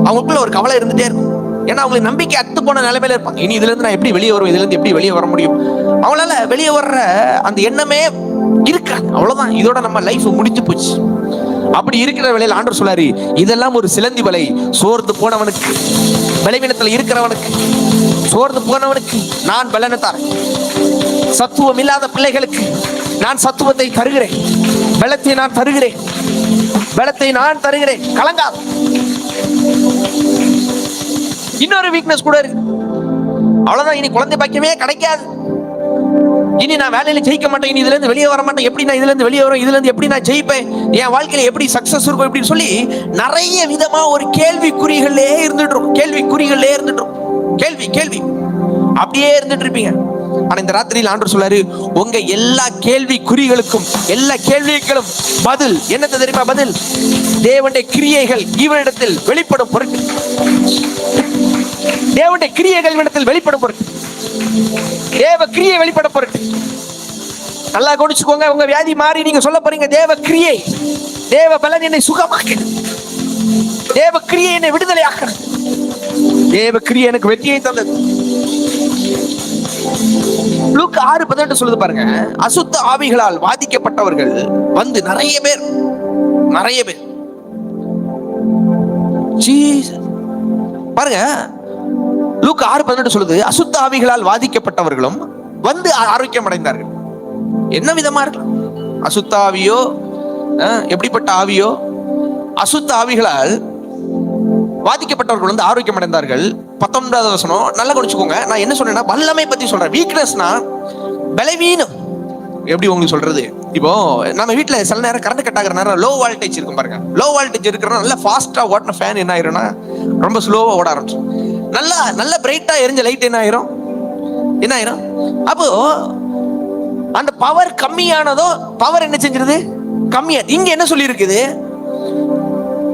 A: அவங்களுக்குள்ள ஒரு கவலை இருந்துட்டே இருக்கும். ஏன்னா அவங்களுக்கு நம்பிக்கை அத்து போன நிலைமையில இருப்பாங்க. இனி இதுல இருந்து நான் எப்படி வெளியே வருவேன், இதுல இருந்து எப்படி வெளியே வர முடியும், அவங்களால வெளியே வர்ற அந்த எண்ணமே இருக்காது. அவ்வளவுதான், இதோட நம்ம லைஃப் முடிஞ்சு போச்சு. அப்படி இருக்கிற வேளையில் ஆண்டவர் சொல்லாரு, இதெல்லாம் ஒரு சிலந்தி வலை. சோர்ந்து போனவனுக்கு, பலவீனத்துல இருக்கிறவனுக்கு, சோர்ந்து போனவனுக்கு நான் பலனை தரேன். சத்துவம் இல்லாத பிள்ளைகளுக்கு நான் சத்துவத்தை தருகிறேன். பலத்தை நான் தருகிறேன். பலத்தை நான் தருகிறேன். கலங்காத. இன்னொரு வீக்னஸ் கூட இருக்கு. அவ்வளவுதான், இனி குழந்தை பாக்கியமே கிடைக்காது, இனி நான் வேலையில ஜெயிக்க மாட்டேன், இனி இதுல இருந்து வெளியே வர மாட்டேன், எப்படி நான் இதுல இருந்து வெளியே வரும், இதுல இருந்து எப்படி நான் ஜெயிப்பேன், என் வாழ்க்கையில எப்படி சக்சஸ் இருக்கும் இப்படின்னு சொல்லி நிறைய விதமா ஒரு கேள்விக்குறிகளே இருந்துட்டு கேள்வி அப்படியே இருந்துட்டு இருப்பீங்க. ஆனா இந்த ராத்திரியில் ஆண்டவர் சொல்றாரு, உங்க எல்லா கேள்விக்குறிகளுக்கும், எல்லா கேள்விகளும் பதில் என்னது தெரியுமா? பதில் தேவனுடைய கிரியைகள் இவனிடத்தில் வெளிப்படும் பொருட்டு. தேவனுடைய கிரியைகள் இவனிடத்தில் வெளிப்படும் பொருட்டு. தேவ கிரியை வெளிப்பட பொருட்டு. நல்லா கவனிச்சுக்கோங்க. உங்க வியாதி மாறி நீங்க சொல்ல போறீங்க, தேவ கிரியை, தேவ பலன் என்னை சுகமாக்கிடு, தேவ கிரியை என்னை விடுதலை ஆக்கிறது, தேவ கிரியை எனக்கு வெற்றியை தந்தது. லூக்கா 6:18 சொல்லுது பாருங்க, அசுத்த ஆவிகளால் வாதிக்கப்பட்டவர்கள் வந்து நிறைய பேர் பாருங்க. லூக்கா 6:18 சொல்லுது, அசுத்த ஆவிகளால் வாதிக்கப்பட்டவர்களும் வந்து ஆரோக்கியம் அடைந்தார்கள். என்ன விதமா இருக்கு? அசுத்த ஆவியோ, எப்படிப்பட்ட ஆவியோ, அசுத்த ஆவிகளால் வாதிக்கப்பட்டவர்கள் வந்து ஆரோக்கியம் அடைந்தார்கள். 19வது வசனம் நல்லா கவனிச்சுக்கோங்க. நான் என்ன சொன்னேன்னா வல்லமை பத்தி சொல்றேன். வீக்னஸ்னா பலவீனம். எப்படி உங்களுக்கு சொல்றது? இப்போ நம்ம வீட்டுல சில நேரம் கரண்ட் கட் ஆகிற நேரம் லோ வோல்டேஜ் இருக்கும் பாருங்க. லோ வோல்டேஜ் இருக்கிற நல்லா ஃபாஸ்டா ஓட்டின ஃபேன் என்ன ஆயிரும்னா ரொம்ப ஸ்லோவா ஓட ஆரம்பிச்சிடும். நல்ல பிரைட்டா எரிஞ்ச லைட் என்ன ஆயிரும்? அப்போ அந்த பவர் கம்மியானதோ, பவர் என்ன செஞ்சிருது? கம்மியா. இங்க என்ன சொல்லி இருக்குது?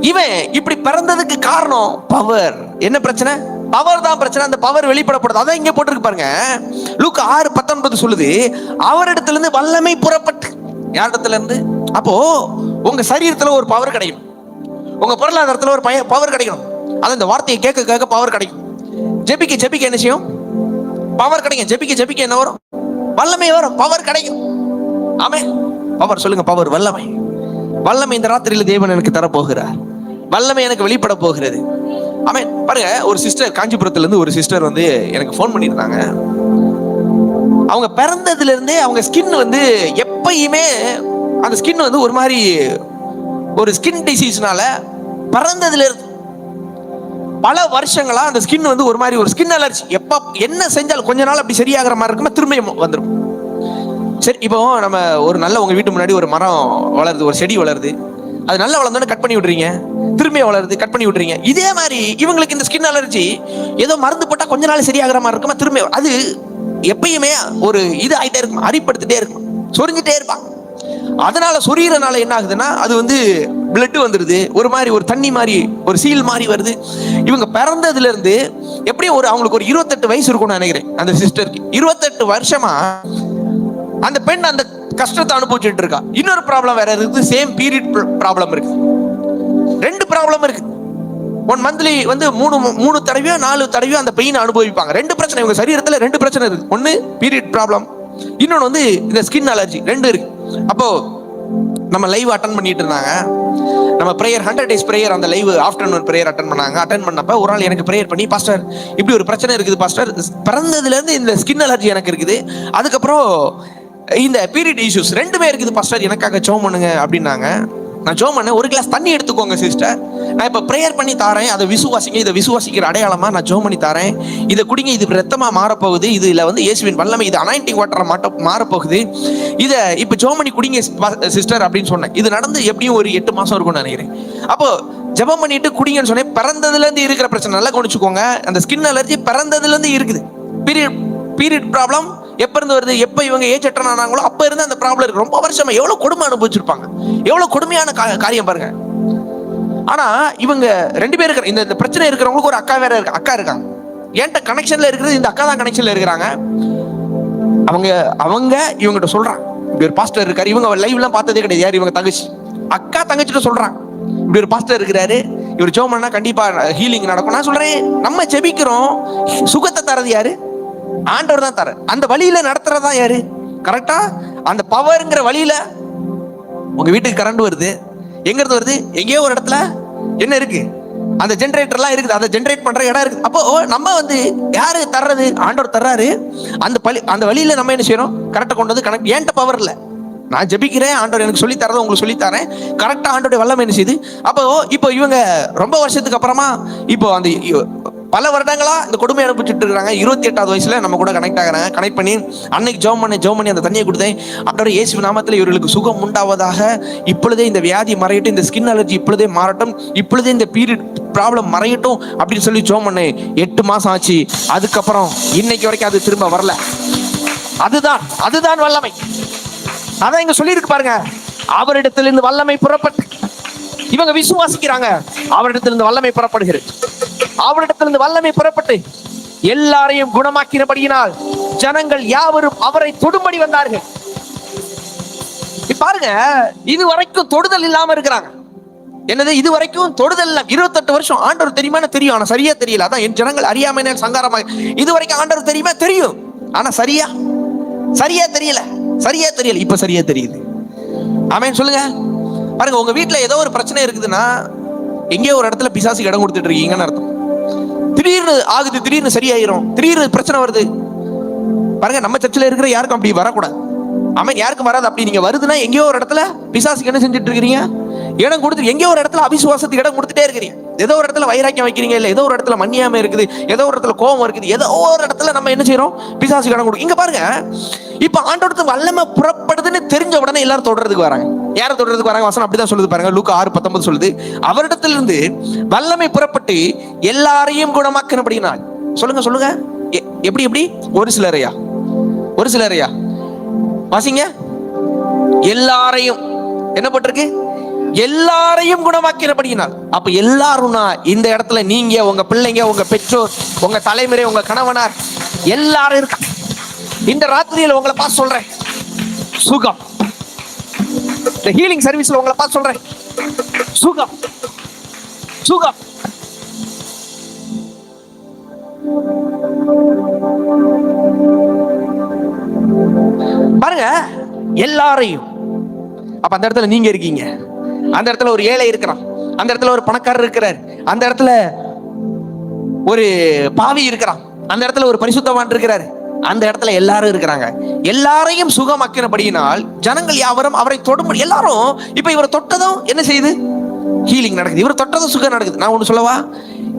A: இவன் இப்படி பிறந்ததுக்கு காரணம் பவர். என்ன பிரச்சனை? பவர் தான் பிரச்சனை. அந்த பவர் வெளிப்படப்படுது. அதான் இங்க போட்டிருக்கு பாருங்க. லூக்கா 6:19 சொல்லுது, அவரிடத்துல இருந்து வல்லமை புறப்பட்டு. யாரிடத்துல இருந்து? அப்போ உங்க சரீரத்துல ஒரு பவர் கிடைக்கும், உங்க பொருளாதாரத்துல ஒரு பவர் கிடைக்கணும். அது இந்த வார்த்தையை கேட்க கேட்க பவர் கிடைக்கும். ஜெபிக்க ஜெபிக்க என்ன செய்யும்? பவர் கிடைக்கும். ஜெபிக்க ஜெபிக்க என்ன வரும்? வல்லமை வரும், பவர் கிடைக்கும். ஆமென். பவர் சொல்லுங்க, பவர், வல்லமை. வல்லமை இந்த ராத்திரியில தேவன் எனக்கு தரப்போகிறார். வல்லமை எனக்கு வெளிப்பட போகிறது. ஆமென். பாருங்க, ஒரு சிஸ்டர் காஞ்சிபுரத்துல இருந்து ஒரு சிஸ்டர் வந்து எனக்கு ஃபோன் பண்ணியிருந்தாங்க. அவங்க பிறந்ததுல இருந்தே அவங்க ஸ்கின் வந்து எப்பயுமே அந்த ஸ்கின் வந்து ஒரு மாதிரி ஒரு ஸ்கின் டிசீஸ்னால பிறந்ததுல இருந்து பல வருஷங்களா அந்த ஸ்கின் வந்து ஒரு மாதிரி ஒரு ஸ்கின் அலர்ஜி. எப்ப என்ன செஞ்சாலும் கொஞ்ச நாள் அப்படி சரியாகிற மாதிரி இருக்குமா, திரும்ப வந்துடும். சரி, இப்போ நம்ம ஒரு நல்ல உங்க வீட்டு முன்னாடி ஒரு மரம் வளருது, ஒரு செடி வளருது, அது நல்லா வளர்ந்தோன்னு கட் பண்ணி விட்டுறீங்க, திரும்ப வளருது, கட் பண்ணி விட்டுறீங்க. இதே மாதிரி இவங்களுக்கு இந்த ஸ்கின் அலர்ஜி ஏதோ மருந்து போட்டா கொஞ்ச நாள் சரியாகிற மாதிரி இருக்குமா, திரும்ப அது எப்பயுமே ஒரு இது ஆகிட்டே இருக்கும், அரிப்படுத்திட்டே இருக்கும், சொரிஞ்சிட்டே இருப்பாங்க. அதனால சொரியறனால என்ன ஆகுதுன்னா அது வந்து பிளட் வந்துருது, ஒரு மாதிரி ஒரு தண்ணி மாதிரி ஒரு சீல் மாதிரி வருது. இவங்க பிறந்ததுல இருந்து எப்படியும் ஒரு அவங்களுக்கு ஒரு 28 வயசு இருக்கும்னு நினைக்கிறேன் அந்த சிஸ்டருக்கு. 28 வருஷமா அந்த பெண் அந்த கஷ்டத்தை அனுபவிச்சுட்டு இருக்கா. இன்னொரு ப்ராப்ளம் வேற இருக்குது, சேம் பீரியட் ப்ராப்ளம் இருக்கு. 2 ப்ராப்ளம் இருக்கு. 1 மந்த்லி வந்து 3 தடவையோ 4 தடவையோ அந்த பெயின் அனுபவிப்பாங்க. 2 பிரச்சனை இவங்க சரீரத்துல, 2 பிரச்சனை இருக்கு. ஒன்னு பீரியட் ப்ராப்ளம், இன்னொன்னு வந்து இந்த ஸ்கின் அலர்ஜி, 2 இருக்கு. அப்போ நம்ம லைவ் அட்டன் பண்ணிட்டு இருந்தாங்க. நம்ம பிரேயர் 100 days பிரேயர், அந்த லைவ் ஆஃப்டர்நூன் பிரேயர் அட்டன் பண்ணாங்க. அட்டன் பண்ணப்ப ஒரு நாள் எனக்கு பிரேயர் பண்ணி, பாஸ்டர் இப்படி ஒரு பிரச்சனை இருக்குது பாஸ்டர், பிறந்ததுல இருந்து இந்த ஸ்கின் அலர்ஜி எனக்கு இருக்குது, அதுக்கப்புறம் இந்த பீரியட் இஷ்யூஸ் 2மே இருக்குது பாஸ்டர், எனக்காக ஜெபம் பண்ணுங்க அப்படின்னாங்க. நான் ஜெபம் பண்ணேன். 1 கிளாஸ் தண்ணி எடுத்துக்கோங்க சிஸ்டர், நான் இப்ப பிரேயர் பண்ணி தாரேன், அதை விசுவாசிங்க, இதை விசுவாசிக்கிற அடையாளமா நான் ஜெபம் பண்ணி தாரேன், இதை குடிங்க, இது ரத்தமா மாறப்போகுது, இதுல வந்து இயேசுவின் வல்லமை, இது அனாயிண்டிங் வாட்டரா மாறப்போகுது, இதை இப்ப ஜெபம் பண்ணி குடிங்க சிஸ்டர் அப்படின்னு சொன்னேன். இது நடந்து எப்படியும் ஒரு 8 மாசம் இருக்கும்னு நினைக்கிறேன். அப்போ ஜெபம் பண்ணிட்டு குடிங்கன்னு சொன்னேன். பிறந்ததுல இருந்து இருக்கிற பிரச்சனை நல்லா கவனிச்சுக்கோங்க. அந்த ஸ்கின் அலர்ஜி பிறந்ததுல இருந்து இருக்குது. பீரியட் ப்ராப்ளம் எப்ப இருந்து வருது? எப்ப இவங்க ஏஜ் அட்டன் ஆனாங்களோ அப்ப இருந்து அந்த ப்ராப்ளம் இருக்கு. ரொம்ப வருஷமா எவ்வளவு கொடுமை அனுபவிச்சிருப்பாங்க, எவ்வளவு கொடுமையான காரியம் பாருங்க. ஆனா இவங்க 2 பேர் இருக்கிற இந்த பிரச்சனை இருக்கிறவங்களுக்கு ஒரு அக்கா வேற இருக்கு, அக்கா இருக்காங்க. என்கிட்ட கனெக்ஷன்ல இருக்கிறது இந்த அக்கா தான் கனெக்ஷன்ல இருக்கிறாங்க. அவங்க இவங்கிட்ட சொல்றாங்க, இப்படி ஒரு பாஸ்டர் இருக்காரு. இவங்க லைவ் எல்லாம் பார்த்ததே கிடையாது. யார் இவங்க தங்கச்சி, அக்கா தங்கச்சிட்டு சொல்றாங்க, இப்படி ஒரு பாஸ்டர் இருக்கிறாரு, இவர் ஜெபம் பண்ணா கண்டிப்பா ஹீலிங் நடக்கும். நான் சொல்றேன், நம்ம ஜெபிக்கிறோம், சுகத்தை தரது யாரு? ஆண்டவர் தான் தர. அந்த வழியில நடத்துறதா யாரு? கரெக்டா அந்த பவர்ங்கிற வழியில உங்க வீட்டுக்கு கரண்ட் வருது, எங்க இருந்து வருது? எங்கேயோ ஒரு இடத்துல என்ன இருக்கு? அந்த ஜெனரேட்டர்லாம் இருக்குது, அதை ஜெனரேட் பண்ற இடம் இருக்கு. அப்போ நம்ம வந்து யாரு தர்றது? ஆண்டவர் தர்றாரு. அந்த வழியில நம்ம என்ன செய்யறோம்? கரெக்டா கொண்டு வந்து கனெக்ட். ஏன்ட்ட பவர் இல்ல, நான் ஜெபிக்கிறேன், ஆண்டவர் எனக்கு சொல்லி தரதை உங்களுக்கு சொல்லி தரேன், கரெக்டா ஆண்டோட வல்லமை என்ன செய்யுது. அப்போ இப்போ இவங்க ரொம்ப வருஷத்துக்கு அப்புறமா இப்போ அந்த பல வருடங்களா இந்த கொடுமை அனுப்பிச்சுட்டு இருக்காங்க. 28வது வயசுல நம்ம கூட கனெக்ட் ஆகிறாங்க. கனெக்ட் பண்ணி அன்னைக்கு ஜெபம் பண்ணி அந்த தண்ணியை கொடுத்தேன். ஆண்டவர் இயேசு நாமத்தில் இவர்களுக்கு சுகம் உண்டாவதாக, இப்பொழுதே இந்த வியாதி மறையட்டும், இந்த ஸ்கின் அலர்ஜி இப்பொழுதே மாறட்டும், இப்பொழுதே இந்த பீரியட் ப்ராப்ளம் மறையட்டும் அப்படின்னு சொல்லி ஜெபம் பண்ணேன். 8 மாசம் ஆச்சு. அதுக்கப்புறம் இன்னைக்கு வரைக்கும் அது திரும்ப வரல. அதுதான் வல்லமை. அதான் இங்க சொல்லி இருக்கு பாருங்க, அவரிடத்திலிருந்து வல்லமை புறப்பட்டு. இவங்க விசுவாசிக்கிறாங்க, அவரிடத்திலிருந்து வல்லமை புறப்படுகிறது. அவரிடத்திலிருந்து வல்லமை புறப்பட்டு எல்லாரையும் குணமாக்கினபடியினால் ஜனங்கள் யாவரும் அவரை தொடும்படி வந்தார்கள். பாருங்க, இதுவரைக்கும் தொடுதல் இல்லாம இருக்கிறாங்க. என்னது இதுவரைக்கும் தொடுதல் இல்ல? 28 வருஷம் ஆண்டவர் தெரியுமா? தெரியும், ஆனா சரியா தெரியல. அதான் என் ஜனங்கள் அறியாமையினால் சங்காரமாக. இதுவரைக்கும் ஆண்டவர் தெரியுமா? தெரியும், ஆனா சரியா தெரியல. இப்ப சரியா தெரியுது. ஆமென் சொல்லுங்க. பாருங்க, உங்க வீட்டுல ஏதோ ஒரு பிரச்சனை இருக்குதுன்னா எங்கேயோ ஒரு இடத்துல பிசாசுக்கு இடம் கொடுத்துட்டு இருக்கீங்கன்னு அர்த்தம். திடீர்னு ஆகுது, திடீர்னு சரியாயிரும், திடீர்னு பிரச்சனை வருது. பாருங்க, நம்ம சர்ச்சில் இருக்கிற யாருக்கும் அப்படி வரக்கூடாது. ஆமென், யாருக்கும் வராது. அப்படி நீங்க வருதுன்னா எங்கேயோ ஒரு இடத்துல பிசாசுக்கு என்ன செஞ்சுட்டு இருக்கிறீங்க? இடம் கொடுத்து. எங்கேயோ ஒரு இடத்துல அவிசுவாசத்துக்கு இடம் கொடுத்துட்டே இருக்கிறீங்க. ஏதோ ஒரு இடத்துல வைராக்கியம் வைக்கிறீங்க, இல்ல ஏதோ ஒரு இடத்துல மன்னியாம இருக்குது, ஏதோ ஒரு இடத்துல கோபம் இருக்குது, ஏதோ ஒரு இடத்துல நம்ம என்ன செய்யறோம்? பிசாசுக்கு இடம் கொடுக்கும். இங்க பாருங்க, இப்ப ஆண்டவருக்கு வல்லமை புறப்படுதுன்னு தெரிஞ்ச உடனே எல்லாரும் தொடர்றதுக்கு வராங்க. யாரை தொடர்றதுக்கு வராங்க? வசனம் அப்படிதான் சொல்லுது பாருங்க. லூக்கா 6:19 சொல்லுது, அவரிடத்திலிருந்து வல்லமை புறப்பட்டு எல்லாரையும் குணமாக்கினபடினால். சொல்லுங்க. எப்படி? ஒரு சிலரையா வாசிங்க. எல்லாரையும் என்ன போட்டிருக்கு? எல்லாரையும் குணமாக்கினபடியினால். அப்ப எல்லாரும்னா இந்த இடத்துல நீங்க, உங்க பிள்ளைங்க, உங்க பெற்றோர், உங்க தலைமுறை, உங்க கணவனார் எல்லாரும் இருக்க. இந்த ராத்திரியில் உங்களை பார்த்து சொல்றேன், சுகம். இந்த ஹீலிங் சர்வீஸ்ல உங்களை பார்த்து சொல்றேன், சுகம், சுகம். பாருங்க எல்லாரையும். அப்ப அந்த இடத்துல நீங்க இருக்கீங்க, அந்த இடத்துல ஒரு ஏழை இருக்கிறான், அந்த இடத்துல ஒரு பணக்காரர் இருக்கிறார், அந்த இடத்துல ஒரு பாவி இருக்கிறான், அந்த இடத்துல ஒரு பரிசுத்தவான் இருக்கிறார், அந்த இடத்துல எல்லாரும் இருக்கிறாங்க. எல்லாரையும் சுகமாக்கினபடியினால் ஜனங்கள் யாவரும் அவரை தொடும்படி. எல்லாரும் இப்ப இவரை தொட்டதும் என்ன செய்யுது? ஹீலிங் நடக்குது. இவர் தொட்டதும் சுகம் நடக்குது. நான் ஒண்ணு சொல்லவா?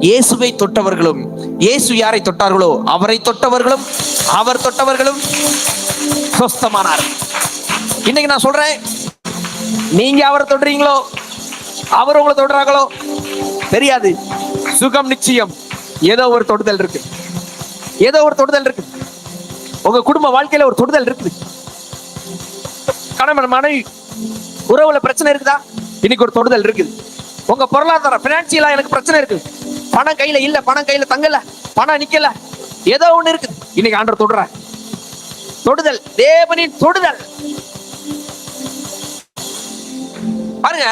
A: இயேசுவை தொட்டவர்களும், இயேசு யாரை தொட்டார்களோ அவரை தொட்டவர்களும், அவர் தொட்டவர்களும் சொஸ்தமானார். இன்னைக்கு நான் சொல்றேன், நீங்க அவரை தொடுறீங்களோ அவர் உங்களை தொடுறாங்களோ தெரியாது, சுகம் நிச்சயம். ஏதோ ஒரு தொடுதல் இருக்கு, ஏதோ ஒரு தொடுதல் இருக்கு. உங்க குடும்ப வாழ்க்கையில ஒரு தொடுதல் இருக்குது. கணவன் மனைவி உறவுல பிரச்சனை இருக்குதா? இன்னைக்கு ஒரு தொடுதல் இருக்குது. உங்க பொருளாதார பினான்சியலா எனக்கு பிரச்சனை இருக்கு, பணம் கையில இல்ல, பணம் கையில தங்கல, பணம் நிக்கல, ஏதோ ஒண்ணு இருக்குது. இன்னைக்கு ஆண்டவர் தொடுற தொடுதல், தேவனின் தொடுதல். பாருங்க,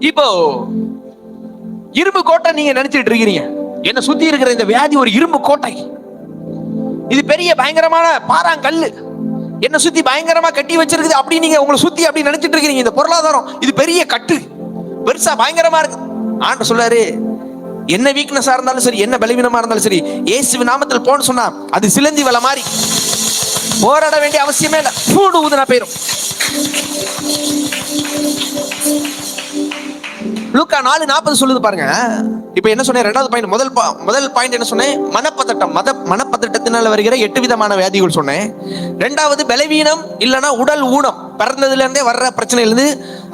A: இப்போ இரும்பு கோட்டை நீங்க நினைச்சிட்டு இருக்கிறீங்க. என்ன சுத்தி இருக்கிற இந்த வியாதி ஒரு இரும்பு கோட்டை. இது பெரிய பயங்கரமான பாறாங்கல்லு என்ன சுத்தி பயங்கரமா கட்டி வச்சிருக்குது. அப்படி நீங்க உங்களை சுத்தி அப்படி நினைச்சிட்டு இருக்கீங்க. இந்த பொருளாதாரம் இது பெரிய கட்டு, பெருசா பயங்கரமா இருக்கு. ஆண்டவர் சொல்றாரு, என்ன வீக்னஸா இருந்தாலும் சரி, என்ன பலவீனமா இருந்தாலும் சரி, இயேசுவின் நாமத்தில் போன்னு சொன்னா அது சிலந்தி வலை மாதிரி போராட வேண்டிய அவசியமே இல்லை. பூண்டு ஊதுனா போயிரும். லூக்கா 4:40 சொல்லுது பாருங்க. இப்ப என்ன சொன்னேன்? ரெண்டாவது பாயிண்ட். முதல் பாயிண்ட் என்ன சொன்னேன்? மனப்பதட்டம். மனப்பதட்டத்தினால வருகிற 8 விதமான வியாதிகள் சொன்னேன். ரெண்டாவது பலவீனம் இல்லைன்னா உடல் ஊனம், பிறந்ததுல இருந்தே வர்ற பிரச்சனையிலிருந்து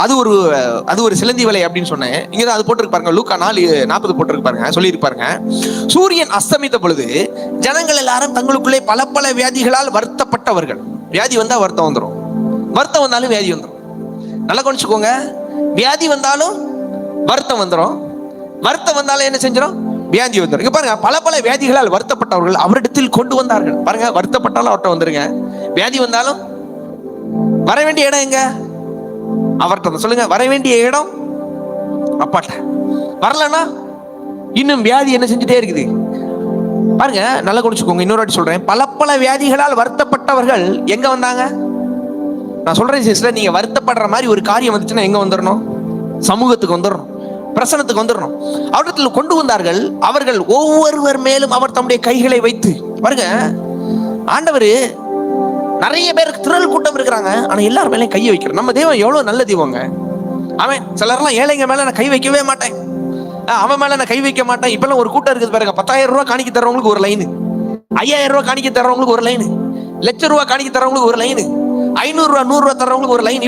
A: அது ஒரு சிலந்தி வலை அப்படின்னு சொன்னேன். இங்கதான் அது போட்டிருக்கு பாருங்க. லூக்கா 4:40 போட்டிருக்கு பாருங்க, சொல்லியிருப்பாருங்க. சூரியன் அஸ்தமித்த பொழுது ஜனங்கள் எல்லாரும் தங்களுக்குள்ளே பல வியாதிகளால் வருத்தப்பட்டவர்கள். வியாதி வந்தா வருத்தம் வந்துடும், வருத்தம் வந்தாலும் வியாதி வந்துடும். நல்லா கவனிச்சுக்கோங்க. வியாதி வந்தாலும் வருத்தம் வந்துடும், வருத்தம் வந்தாலும் என்ன செஞ்சிடும்? வியாதி வந்துடும். இங்க பாருங்க, பல வியாதிகளால் வருத்தப்பட்டவர்கள் அவரிடத்தில் கொண்டு வந்தார்கள். பாருங்க, வருத்தப்பட்டாலும் அவர்கிட்ட வந்துருங்க, வியாதி வந்தாலும் வர வேண்டிய இடம் எங்க? அவர்கிட்ட சொல்லுங்க. வர வேண்டிய இடம் அப்பாட்ட. வரலன்னா இன்னும் வியாதி என்ன செஞ்சுட்டே இருக்குது. பாருங்க, நல்லா குடிச்சுக்கோங்க. இன்னொரு வாட்டி சொல்றேன், பல வியாதிகளால் வருத்தப்பட்டவர்கள் எங்க வந்தாங்க? நான் சொல்றேன் சிஸ்டர், நீங்க வருத்தப்படுற மாதிரி ஒரு காரியம் வந்துச்சுன்னா எங்க வந்துடணும்? சமூகத்துக்கு வந்துடணும், பிரசனத்துக்கு வந்துடணும். அவரிடத்தில் கொண்டு வந்தார்கள். அவர்கள் ஒவ்வொருவர் மேலும் அவர் தம்முடைய கைகளை வைத்து. பாருங்க, ஆண்டவர் நிறைய பேருக்கு திரள் கூட்டம் இருக்கிறாங்க, ஆனா எல்லாரும் மேலே கையை வைக்கிறோம். நம்ம தெய்வம் எவ்வளவு நல்ல தெய்வங்க. அவன் சிலர்லாம் ஏழைங்க மேல நான் கை வைக்கவே மாட்டேன், அவன் மேல நான் கை வைக்க மாட்டேன். இப்பெல்லாம் ஒரு கூட்டம் இருக்குது பாருங்க. 10,000 ரூபாய் காணிக்க தர்றவங்களுக்கு ஒரு லைனு, 5,000 ரூபாய் காணிக்க தர்றவங்களுக்கு ஒரு லைனு, லட்சம் ரூபாய் காணிக்க தர்றவங்களுக்கு ஒரு லைனு, 500 ரூபாய் 100 ரூபாய் தர்றவங்களுக்கு ஒரு லைன்.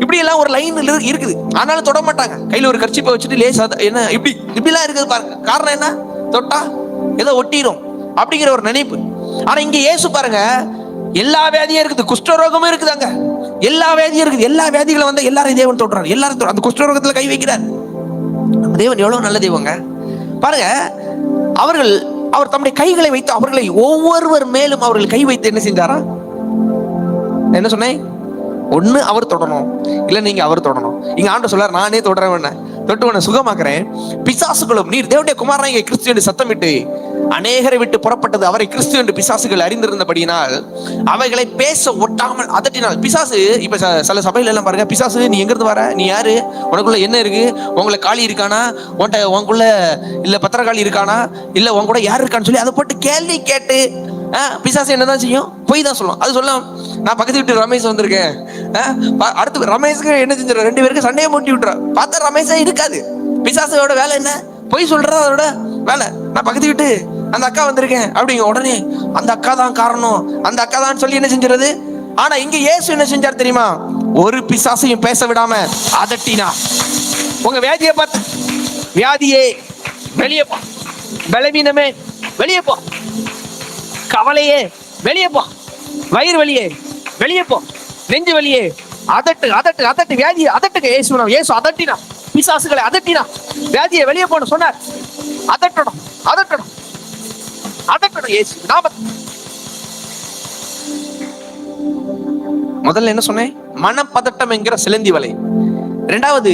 A: இப்படி எல்லாம் ஒரு லைன் இருக்குது. ஆனாலும் தொட மாட்டாங்க. கையில ஒரு கர்ச்சிப்பை வச்சுட்டு லேசா என்ன இப்படிலாம் இருக்குது பாருங்க. காரணம் என்ன? தொட்டா ஏதோ ஒட்டிடும் அப்படிங்கிற ஒரு நினைப்பு. ஆனா இங்க இயேசு பாருங்க, எல்லா வியாதியும் இருக்குது, குஷ்டரோகமும் இருக்குதாங்க, எல்லா வியாதியும் இருக்குது. எல்லா வியாதிகளும் வந்து எல்லாரும் தேவன் தொடுறாரு. எல்லாரும் அந்த குஷ்டரோகத்துல கை வைக்கிறார். தேவன் எவ்வளவு நல்ல தெய்வங்க பாருங்க. அவர் தம்முடைய கைகளை வைத்து அவர்களை ஒவ்வொருவர் மேலும் அவர்கள் கை வைத்து என்ன செஞ்சாரா? என்ன சொன்னேன்? ஒண்ணு அவர் தொடணும், இல்ல நீங்க அவர் தொடணும். இங்க ஆண்டவர் சொல்றார், நானே தொடறேன், தொட்டுவனை சுகமாக்குறேன். பிசாசுகளும் நீர் தேவனுடைய குமாரனை இங்கே கிறிஸ்து என்று சத்தமிட்டு அநேகரை விட்டு புறப்பட்டது அவரை கிறிஸ்து என்று பிசாசுகள் அறிந்திருந்தபடியினால் அவைகளை பேச ஒட்டாமல் அதட்டினால். பிசாசு இப்ப சில சபையில எல்லாம் பாருங்க, பிசாசு நீ எங்கிருந்து வர, நீ யாரு, உனக்குள்ள என்ன இருக்கு, உங்களை காளி இருக்கானா, உனக்குள்ள இல்ல பத்திரகாளி இருக்கானா, இல்ல உன் கூட யாரு இருக்கான்னு சொல்லி அதை போட்டு கேள்வி கேட்டு பிசாசு என்னதான் செய்யும்? போய் தான் சொல்லும். அது சொல்லும், நான் பக்கத்து வீட்டு ரமேஷ் வந்திருக்கேன், அடுத்து ரமேஷுக்கு என்ன செஞ்சிடும், 2 பேருக்கு சண்டையை மூட்டி விட்டுற. பார்த்தா ரமேஷே இருக்காது. பிசாசோட வேலை என்ன? போய் சொல்றது அதோட வேலை. நான் பக்கத்து வீட்டு அந்த அக்கா வந்திருக்கேன் அப்படிங்க, உடனே அந்த அக்கா தான் காரணம், அந்த அக்கா தான் சொல்லி என்ன செஞ்சிருது. ஆனா இங்க இயேசு என்ன செஞ்சார் தெரியுமா? ஒரு பிசாசையும் பேச விடாம அதட்டினா. உங்க வியாதியை பார்த்து, வியாதியே வெளியே போ, பலவீனமே வெளியே போ, கவலையே வெளியே போ, வயிறு வலியே வெளியே போ, நெஞ்சு வலியே அதட்டு அதட்டு அதட்டு வியாதியை அதட்டுங்க. இயேசு அதட்டினா, பிசாசுகளை அதட்டினா, வியாதியை வெளியே போன சொன்னார். அதட்டணும் அதட்டணும் அதட்டணும் இயேசு நாமத்தில். முதல்ல என்ன சொன்னேன்? மனப்பதட்டம் என்கிற சிலந்தி வலை. இரண்டாவது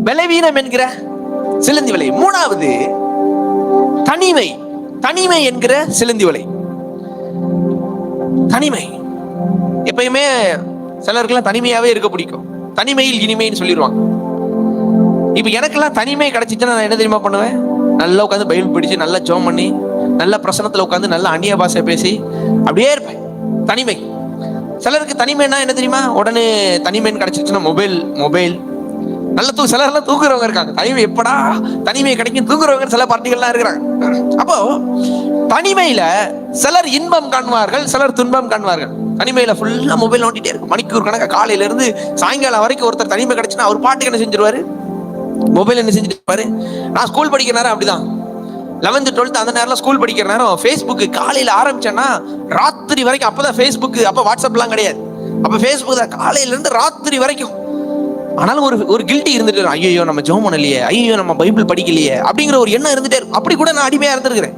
A: பலவீனம் என்கிற சிலந்தி வலை. மூணாவது தனிமை, தனிமை என்கிற சிலந்தி வலை. தனிமை. எப்பயுமே சிலருக்கெல்லாம் தனிமையாவே இருக்க பிடிக்கும். தனிமையில் இனிமைன்னு சொல்லிடுவாங்க. இப்ப எனக்கெல்லாம் தனிமை கிடைச்சிச்சுன்னா நான் என்ன தெரியுமா பண்ணுவேன்? நல்லா உட்காந்து பைபிள் படிச்சு, நல்லா ஜெபம் பண்ணி, நல்ல பிரசனத்துல உட்காந்து, நல்ல அந்நிய பாஷை பேசி அப்படியே இருப்பேன். தனிமை. சிலருக்கு தனிமைன்னா என்ன தெரியுமா? உடனே தனிமைன்னு கிடைச்சிச்சுன்னா மொபைல் நல்ல சிலர்லாம் தூங்குறவங்க இருக்காங்க. தனிமை எப்படா தனிமை கிடைக்கும் தூங்குறவங்க சில பார்ட்டிகள்லாம் இருக்கிறாங்க. அப்போ தனிமையில சிலர் இன்பம் காண்பார்கள், சிலர் துன்பம் காண்பார்கள். தனிமையில ஃபுல்லா மொபைல் நோண்டிட்டே இருக்கும் மணிக்கூர் கணக்கு. காலையில இருந்து சாயங்காலம் வரைக்கும் ஒருத்தர் தனிமை கிடைச்சுன்னா அவர் பாட்டுக்கு என்ன செஞ்சிருவாரு? மொபைல் என்ன செஞ்சுட்டு இருப்பாரு. நான் ஸ்கூல் படிக்கிற நேரம் அப்படிதான். 11th 12th அந்த நேரம் ஸ்கூல் படிக்கிற நேரம் ஃபேஸ்புக் காலையில ஆரம்பிச்சேன்னா ராத்திரி வரைக்கும். அப்பதான் ஃபேஸ்புக், அப்ப வாட்ஸ்அப்லாம் கிடையாது. அப்ப ஃபேஸ்புக் தான் காலையில இருந்து ராத்திரி வரைக்கும். ஆனாலும் ஒரு கில்ட்டி இருந்துட்டு, ஐயோ நம்ம ஜெபம் பண்ணலையே, ஐயோ நம்ம பைபிள் படிக்கலையே அப்படிங்கிற ஒரு எண்ணம் இருந்துட்டே இருக்கும். அப்படி கூட நான் அடிமையா இருந்திருக்கிறேன்.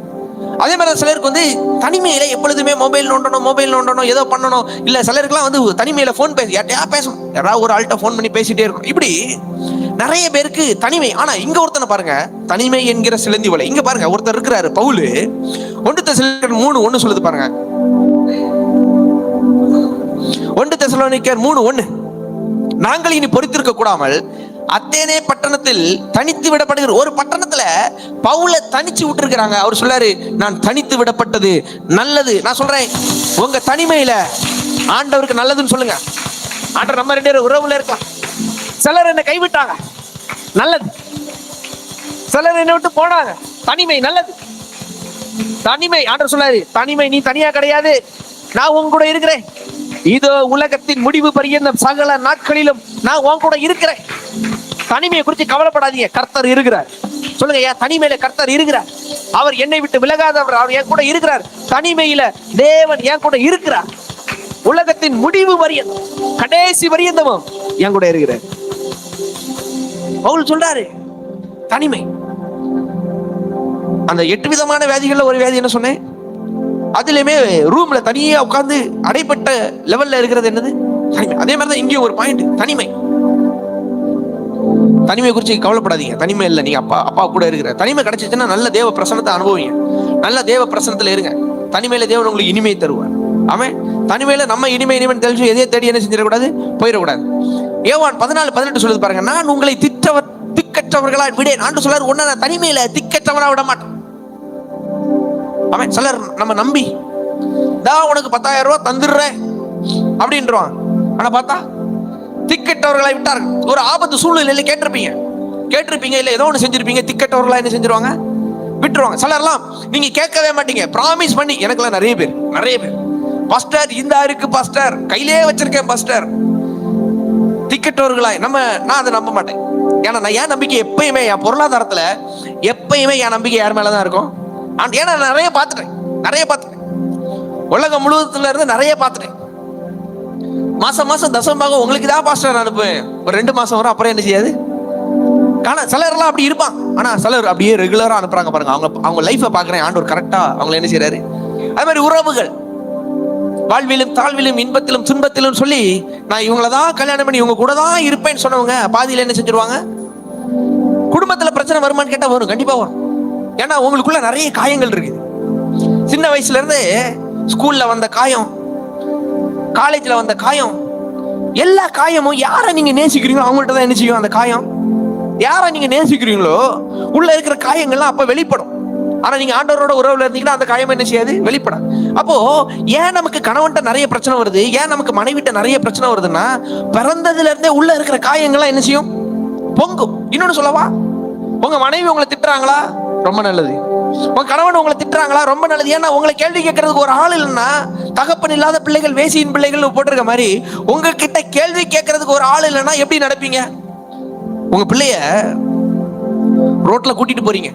A: அதே மாதிரி சிலருக்கு வந்து தனிமையில எப்பொழுதுமே மொபைல் நோண்டணும், ஏதோ பண்ணணும். இல்ல சிலருக்குலாம் வந்து தனிமையில போன் யார்ட்டையா பேசணும், யாராவது ஒரு ஆள்கிட்ட போன் பண்ணி பேசிட்டே இருக்கும். இப்படி நிறைய பேருக்கு தனிமை. ஆனா இங்க ஒருத்தனை பாருங்க, தனிமை என்கிற சிலந்தி வலை. இங்க பாருங்க, ஒருத்தர் இருக்கிறாரு பவுல். 1 தெசலோனிக்கர் 3:1 சொல்லுது பாருங்க. 1 தெசலோனிக்கர் 3:1, நாங்கள் இனி பொறுத்திருக்க கூடாமல் அத்தேனே பட்டணத்தில் தனித்து விடப்படுகிற. ஒரு பட்டணத்துல பவுல தனிச்சு விட்டு இருக்கிறாங்க. அவர் சொல்றாரு, நான் தனித்து விடப்பட்டது நல்லது. நான் சொல்றேன், உங்க தனிமையில ஆண்டவருக்கு நல்லதுன்னு சொல்லுங்க. ஆண்டவர் நம்ம 2 பேரும் உறவுல இருக்கா. சிலர் என்ன கைவிட்டாங்க, நல்லது. சிலர் என்ன விட்டு போனாங்க, தனிமை நல்லது. தனிமை ஆண்டவர் சொல்றாரு, தனிமை நீ தனியா கிடையாது, நான் உன் கூட இருக்கிறேன். இதோ உலகத்தின் முடிவு பரியந்தம் சகல நாட்களிலும் நான் உன் கூட இருக்கிறேன். தனிமையை குறித்து கவலைப்படாதீங்க, கர்த்தர் இருக்கிறார். சொல்லுங்க, ஏன் தனிமையில கர்த்தர் இருக்கிறார். அவர் என்னை விட்டு விலகாதவர், அவர் என் கூட இருக்கிறார். தனிமையில தேவன் என் கூட இருக்கிறார். உலகத்தின் முடிவு பரியந்தம், கடைசி பரியந்தமும் என் கூட இருக்கிறார். பவுல் சொல்றாரு, தனிமை. அந்த 8 விதமான வியாதிகள்ல ஒரு வியாதி என்ன சொன்னேன்? அதுலயுமே ரூம்ல தனியா உட்கார்ந்து அடைப்பட்ட லெவல்ல இருக்கிறது என்னது? தனிமை. அதே மாதிரிதான் இங்கேயும் ஒரு பாயிண்ட், தனிமை. தனிமை குறிச்சு கவலைப்படாதீங்க. தனிமை இல்லை, நீங்க அப்பா கூட இருக்கிற. தனிமை கிடைச்சிச்சுன்னா நல்ல தேவ பிரசனத்தை அனுபவிங்க. நல்ல தேவ பிரசனத்துல இருங்க. தனிமையில தேவன் உங்களுக்கு இனிமை தருவார். ஆமென். தனிமையில நம்ம இனிமை தெரிஞ்சு எதையே தேடி என்ன செஞ்சிடக்கூடாது, போயிடக்கூடாது. யோவான் 14:18 சொல்லுது பாருங்க, நான் உங்களை திக்கற்றவர்களா விடேன். ஆண்டு சொல்றாரு, ஒன்ன நான் தனிமையில திக்கற்றவனா விட மாட்டேன். ஆமென். சிலர் நம்ம நம்பி உனக்கு 10,000 ரூபாய் தந்துடுறேன் அப்படின்றான். ஆனா பார்த்தா திக்கற்றவர்களை விட்டார்கள். ஒரு ஆபத்து சூழ்நிலையில கேட்டிருப்பீங்க இல்ல, ஏதோ ஒண்ணு செஞ்சிருப்பீங்க. திக்கற்றவர்களா என்ன செஞ்சிருவாங்க, விட்டுருவாங்க. சிலர்லாம் நீங்க கேட்கவே மாட்டீங்க, பிராமிஸ் பண்ணி. எனக்குலாம் நிறைய பேர் பாஸ்டர் இந்த இருக்கு பாஸ்டர், கையிலே வச்சிருக்கேன் பாஸ்டர். திக்கற்றவர்களாய் நான் அதை நம்ப மாட்டேன். ஏன்னா நான் என் நம்பிக்கை எப்பயுமே, என் பொருளாதாரத்துல எப்பயுமே என் நம்பிக்கை யார் மேலதான் இருக்கும். ஏன்னா நிறைய பார்த்துட்டேன், உலகம் முழுவதுல இருந்து நிறைய பார்த்துட்டேன். மாசம் தசமாக உங்களுக்கு தான் பாஸ்டர் அனுப்புவேன். ஒரு 2 மாசம் வரும், அப்புறம் என்ன செய்யாது. ஆனா சிலர்லாம் அப்படி இருப்பான். ஆனா சிலர் அப்படியே ரெகுலரா அனுப்புறாங்க பாருங்க. அவங்க லைஃபை பாக்குறேன், ஆண்டவர் கரெக்டா அவங்களை என்ன செய்யறாரு. அது மாதிரி உறவுகள், வாழ்விலும் தாழ்விலும் இன்பத்திலும் துன்பத்திலும் சொல்லி நான் இவங்களதான் கல்யாணம் பண்ணி இவங்க கூட தான் இருப்பேன்னு சொன்னவங்க பாதியில என்ன செஞ்சிருவாங்க. குடும்பத்துல பிரச்சனை வருமானு கேட்டா வரும், கண்டிப்பா வரும். ஏன்னா உங்களுக்குள்ள நிறைய காயங்கள் இருக்குது. சின்ன வயசுல இருந்து ஸ்கூல்ல வந்த காயம், காலேஜ்ல வந்த காயம், எல்லா காயமும் யாரை நீங்க நேசிக்கிறீங்களோ அவங்கள்ட்ட தான் என்ன செய்யும். அந்த காயம் யாரை நீங்க நேசிக்கிறீங்களோ உள்ள இருக்கிற காயங்கள்லாம் அப்ப வெளிப்படும். ஆனா நீங்க ஆண்டவரோட உறவுல இருந்தீங்கன்னா அந்த காயம் என்ன செய்யாது, வெளிப்படாது. அப்போ ஏன் நமக்கு கணவன்கிட்ட நிறைய பிரச்சனை வருது, ஏன் நமக்கு மனைவிட்ட நிறைய பிரச்சனை வருதுன்னா, பிறந்ததுல இருந்தே உள்ள இருக்கிற காயங்கள்லாம் என்ன செய்யும், பொங்கும். இன்னொன்னு சொல்லவா, உங்க மனைவி உங்களை திட்டுறாங்களா, ரொம்ப நல்லது. உங்க கணவன் உங்களை திட்டுறாங்களா, ரொம்ப நல்லது. ஏன்னா உங்களை கேள்வி கேட்கறதுக்கு ஒரு ஆள் இல்லைன்னா, தகப்பன் இல்லாத பிள்ளைகள் வேசியின் பிள்ளைகள் போட்டிருக்க மாதிரி உங்ககிட்ட கேள்வி கேட்கறதுக்கு ஒரு ஆள் இல்லைன்னா எப்படி நடப்பீங்க? உங்க பிள்ளைய ரோட்ல கூட்டிட்டு போறீங்க,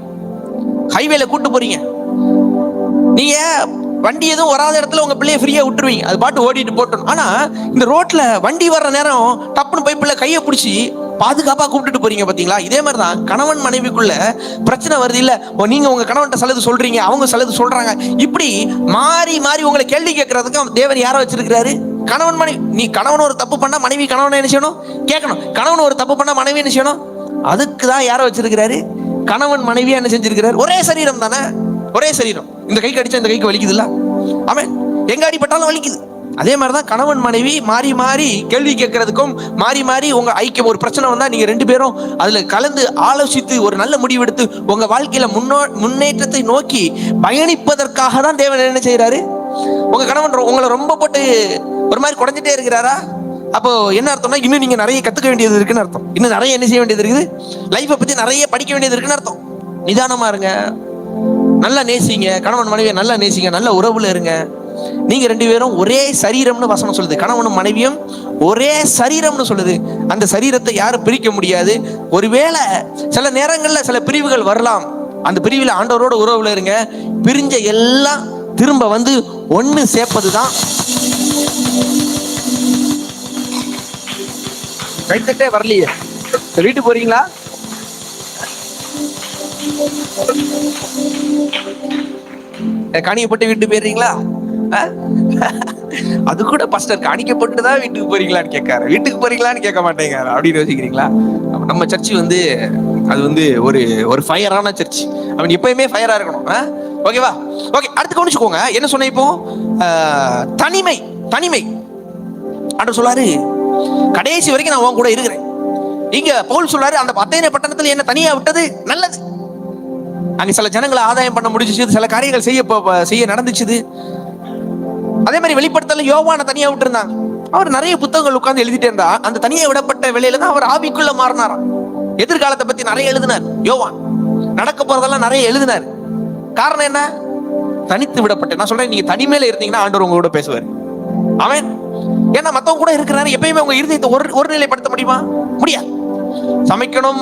A: ஹைவேல கூட்டு போறீங்க, நீங்க வண்டி எதுவும் வராத இடத்துல உங்க பிள்ளைய ஃப்ரீயா விட்டுருவீங்க, அது பாட்டு ஓடிட்டு போட்டோம். ஆனா இந்த ரோட்ல வண்டி வர்ற நேரம் டப்புன்னு போய் பிள்ளை கையை பிடிச்சி பாதுகாப்பா கூப்பிட்டுட்டு போறீங்க பாத்தீங்களா? இதே மாதிரிதான் கணவன் மனைவிக்குள்ள பிரச்சனை வருது இல்ல, நீங்க உங்க கணவன்கிட்ட சிலது சொல்றீங்க, அவங்க சிலது சொல்றாங்க, இப்படி மாறி மாறி உங்களை கேள்வி கேட்கறதுக்கு தேவன் யாரை வச்சிருக்கிறாரு? கணவன் மனைவி. நீ கணவன் ஒரு தப்பு பண்ணா மனைவி கணவனை என்ன செய்யணும்? கேட்கணும். கணவன் ஒரு தப்பு பண்ணா மனைவி என்ன செய்யணும்? அதுக்குதான் யாரை வச்சிருக்கிறாரு? கணவன் மனைவியா என்ன செஞ்சிருக்கிறார்? ஒரே சரீரம் தானே, ஒரே சரீரம். இந்த கைக்கு அடிச்சா இந்த கைக்கு வலிக்குது இல்ல? ஆமென். எங்க அடிப்பட்டாலும் வலிக்குது. அதே மாதிரிதான் கணவன் மனைவி மாறி மாறி கேள்வி கேட்கறதுக்கும், மாறி மாறி உங்க ஐக்கியம், ஒரு பிரச்சனை வந்தா நீங்க ரெண்டு பேரும் அதுல கலந்து ஆலோசித்து ஒரு நல்ல முடிவெடுத்து உங்க வாழ்க்கையில முன்னேற்றத்தை நோக்கி பயணிப்பதற்காக தான் தேவன் என்ன செய்யறாரு? உங்க கணவன் உங்களை ரொம்ப போட்டு ஒரு மாதிரி குறைஞ்சிட்டே இருக்கிறாரா? அப்போ என்ன அர்த்தம்னா, இன்னும் நீங்க நிறைய கத்துக்க வேண்டியது இருக்குன்னு அர்த்தம். இன்னும் நிறைய என்ன செய்ய வேண்டியது இருக்குது? லைஃபை பத்தி நிறைய படிக்க வேண்டியது இருக்குன்னு அர்த்தம். நிதானமா இருங்க, நல்லா நேசிங்க, கணவன் மனைவியை நல்லா நேசிங்க, நல்ல உறவுல இருங்க. நீங்க ரெண்டு பேரும் ஒரே சரீரம்னு வசனம் சொல்லுது. கணவனும் மனைவியும் ஒரே சரீரம்னு சொல்லுது. அந்த சரீரத்தை யாரும் பிரிக்க முடியாது. ஒருவேளை சில நேரங்கள்ல சில பிரிவுகள் வரலாம், அந்த பிரிவில் ஆண்டவரோட உறவுல இருங்க. பிரிஞ்ச எல்லாம் திரும்ப வந்து ஒண்ணு சேர்ப்பதுதான். கைத்தட்டே வரலையே, வீட்டுக்கு போறீங்களா? காணிக்க போட்டு வீட்டுக்கு போயிடுறீங்களா? அது கூட பாஸ்டர் காணிக்க போட்டுதான் வீட்டுக்கு போறீங்களான்னு கேட்காரு, வீட்டுக்கு போறீங்களான்னு கேட்க மாட்டேங்க அப்படின்னு யோசிக்கிறீங்களா? நம்ம சர்ச்சு வந்து அது வந்து ஒரு ஃபயரான சர்ச். அவன் எப்பயுமே ஃபயரா இருக்கணும். ஓகேவா? ஓகே, அடுத்து கவனிச்சுக்கோங்க. என்ன சொன்ன இப்போ? தனிமை. தனிமை ஆண்டவர் சொல்லாரு, கடைசி வரைக்கும் நான் உன் கூட இருக்கிறேன். இங்க பவுல் சொல்றாரு, அந்த அத்தேனே பட்டணத்துல என்ன தனியா விட்டது நல்லது. அங்க சில ஜனங்களை ஆதாயம் பண்ண முடிஞ்சிச்சு, சில காரியங்கள் செய்ய நடந்துச்சு. அதே மாதிரி வெளிப்படுத்தல யோவான தனியா விட்டு இருந்தாங்க. அவர் நிறைய புத்தகங்கள் உட்கார்ந்து எழுதிட்டே இருந்தா, அந்த தனியா விடப்பட்ட வேலையில தான் அவர் ஆவிக்குள்ள மாறினாராம். எதிர்காலத்தை பத்தி நிறைய எழுதினார் யோவான், நடக்க போறதெல்லாம் நிறைய எழுதினார். காரணம் என்ன? தனித்து விடப்பட்ட. நான் சொல்றேன், நீங்க தனிமையில இருந்தீங்கன்னா ஆண்டவர் உங்க கூட பேசுவார். அவன் ஏன்னா மத்தவங்க கூட இருக்கிறாரு. எப்பயுமே உங்க இருதயத்தை ஒரு நிலைப்படுத்த முடியுமா? முடியாது. சமைக்கணும்,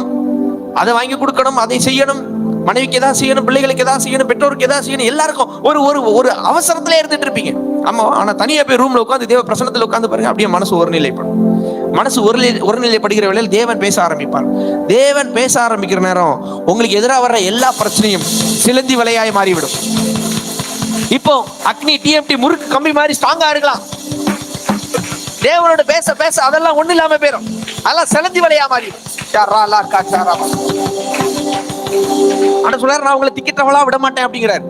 A: அதை வாங்கி கொடுக்கணும், அதை செய்யணும், மனைவிக்கு எதாவது செய்யணும், பிள்ளைகளுக்கு எதாவது செய்யணும், பெற்றோருக்கு எதாவது செய்யணும், எல்லாருக்கும் ஒரு அவசரத்திலே இருந்துட்டு இருப்பீங்க. ஆமா. ஆனா தனியா போய் ரூம்ல உட்காந்து தேவ பிரசன்னத்துல உட்காந்து பாருங்க, அப்படியே மனசு ஒரு நிலைப்படும். மனசு ஒரு நிலைப்படுகிற வேளையில் தேவன் பேச ஆரம்பிப்பார். தேவன் பேச ஆரம்பிக்கிற நேரம் உங்களுக்கு எதிராக வர்ற எல்லா பிரச்சனையும் சிலந்தி வலையாய் மாறிவிடும். இப்போ அக்னி டிஎம்டி முறுக்கு கம்பி மாதிரி ஸ்ட்ராங்கா இருக்கலாம். தேவனோட பேச பேச அதெல்லாம் ஒண்ணு இல்லாம போயிடும். அதெல்லாம் சிலந்தி வலையா மாறிடும். ஆனா சொல்றாரு, நான் உங்களை திக்கெட்டவளா விட மாட்டேன் அப்படிங்கிறாரு.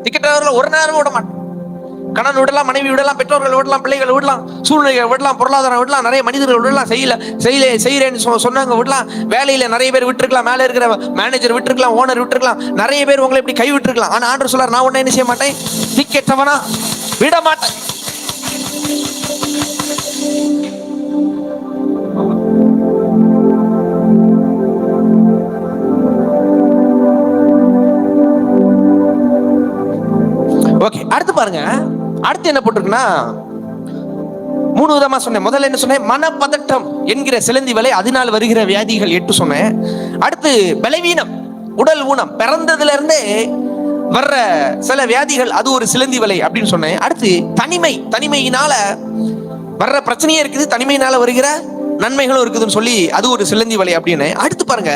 A: திக்கெட்டவர்களை ஒரு நேரம் விட மாட்டேன். கணவன் விடலாம், மனைவி விடலாம், பெற்றோர்கள் விடலாம், பிள்ளைகள் விடலாம், சூழ்நிலைகள் விடலாம், பொருளாதாரம் விடலாம், நிறைய மனிதர்கள் விடலாம், செய்யறேன்னு சொன்னாங்க விடலாம், வேலையில நிறைய பேர் விட்டுருக்கலாம், மேல இருக்கிற மேனேஜர் விட்டுருக்கலாம், ஓனர் விட்டுருக்கலாம், நிறைய பேர் உங்களை இப்படி கை விட்டுருக்கலாம். ஆனா ஆண்டவர் சொல்றாரு, நான் உன்னை என்ன செய்ய மாட்டேன், திக்கெட்டவனா விட மாட்டேன். ஓகே, அடுத்து பாருங்க. அடுத்து என்ன போட்டிருக்குன்னா, 3 விதமா சொன்னேன். முதல்ல என்ன சொன்னேன்? மனப்பதட்டம் என்கிற சிலந்தி வலை, அதனால் வருகிற வியாதிகள் 8 சொன்னேன். அடுத்து பலவீனம், உடல் ஊனம், பிறந்ததுல இருந்தே வர்ற சில வியாதிகள், அது ஒரு சிலந்தி வலை அப்படின்னு சொன்னேன். அடுத்து தனிமை, தனிமையினால வர்ற பிரச்சனையே இருக்குது, தனிமையினால வருகிற நன்மைகளும் இருக்குதுன்னு சொல்லி அது ஒரு சிலந்தி வலை அப்படின்னு. அடுத்து பாருங்க,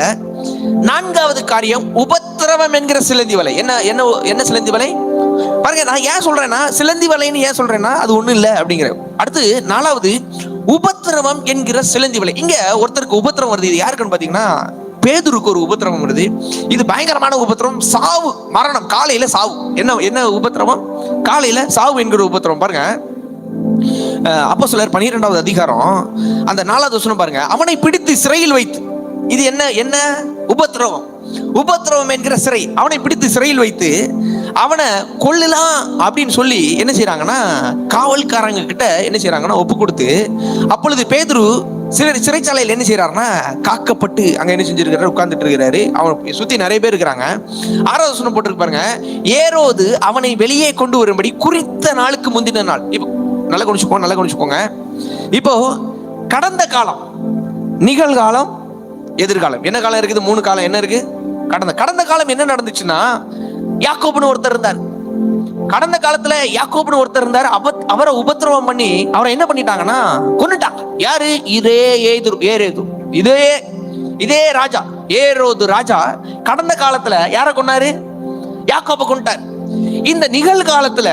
A: 4வது காரியம் உபத்திரவம் என்கிற சிலந்தி வலை. என்ன சிலந்தி வலை பாருங்க. நான் ஏன் சொல்றேன்னா, சிலந்தி வலைன்னு ஏன் சொல்றேன்னா, அது ஒண்ணும் இல்லை அப்படிங்கிற. அடுத்து 4வது உபத்திரவம் என்கிற சிலந்தி வலை. இங்க ஒருத்தருக்கு உபத்திரவம் வருது. இது யாருக்குன்னு பாத்தீங்கன்னா, பேதுருக்கு ஒரு உபத்திரவம் வருது. இது பயங்கரமான உபத்திரவம், சாவு, மரணம், காலையில சாவு. என்ன உபத்திரவம்? காலையில சாவு என்கிற உபத்திரவம். பாருங்க, அப்போஸ்தலர் 12வது அதிகாரம் அந்த 4வது வசனம் பாருங்க. அவனை பிடித்து சிறையில் வைத்து, இது என்ன உபத்திரவம்? உபத்திரவம் என்கிற சிறை. அவனை பிடித்து சிறையில் வைத்து அவனை கொல்லலாம் அப்படின்னு சொல்லி என்ன செய்யறாங்கன்னா, காவல்காரங்க கிட்ட என்ன செய்யறாங்கன்னா ஒப்பு கொடுத்து, அப்பொழுது பேதுரு சிறைச்சாலையில் என்ன செய்யறாருன்னா காக்கப்பட்டு அங்க என்ன செஞ்சிருக்காரு, உட்கார்ந்துட்டு இருக்கிறாரு. அவனை சுத்தி நிறைய பேர் இருக்கிறாங்க. 6வது வசனம் போட்டிருக்கு பாருங்க. ஏரோது அவனை வெளியே கொண்டு வரும்படி குறித்த நாளுக்கு முந்தின நாள். இப்போ நல்லா கவனிச்சுக்கோங்க. இப்போ கடந்த காலம், நிகழ்காலம், எதிர்காலம். என்ன காலம் இருக்குது? 3 காலம். என்ன இருக்கு? கடந்த காலம் என்ன நடந்துச்சுன்னா, யாக்கோபுன்னு ஒருத்தர் இருந்தார். கடந்த காலத்துல யாக்கோபுன்னு ஒருத்தர் இருந்தாரு. அவரை உபத்திரவம் பண்ணி அவரை என்ன பண்ணிட்டாங்கன்னா கொன்னுட்டாங்க. யாரு? இதே ராஜா ஏரோது ராஜா கடந்த காலத்துல யார கொன்னாரு? யாக்கோபை கொன்னுட்டார். இந்த நிகழ்காலத்துல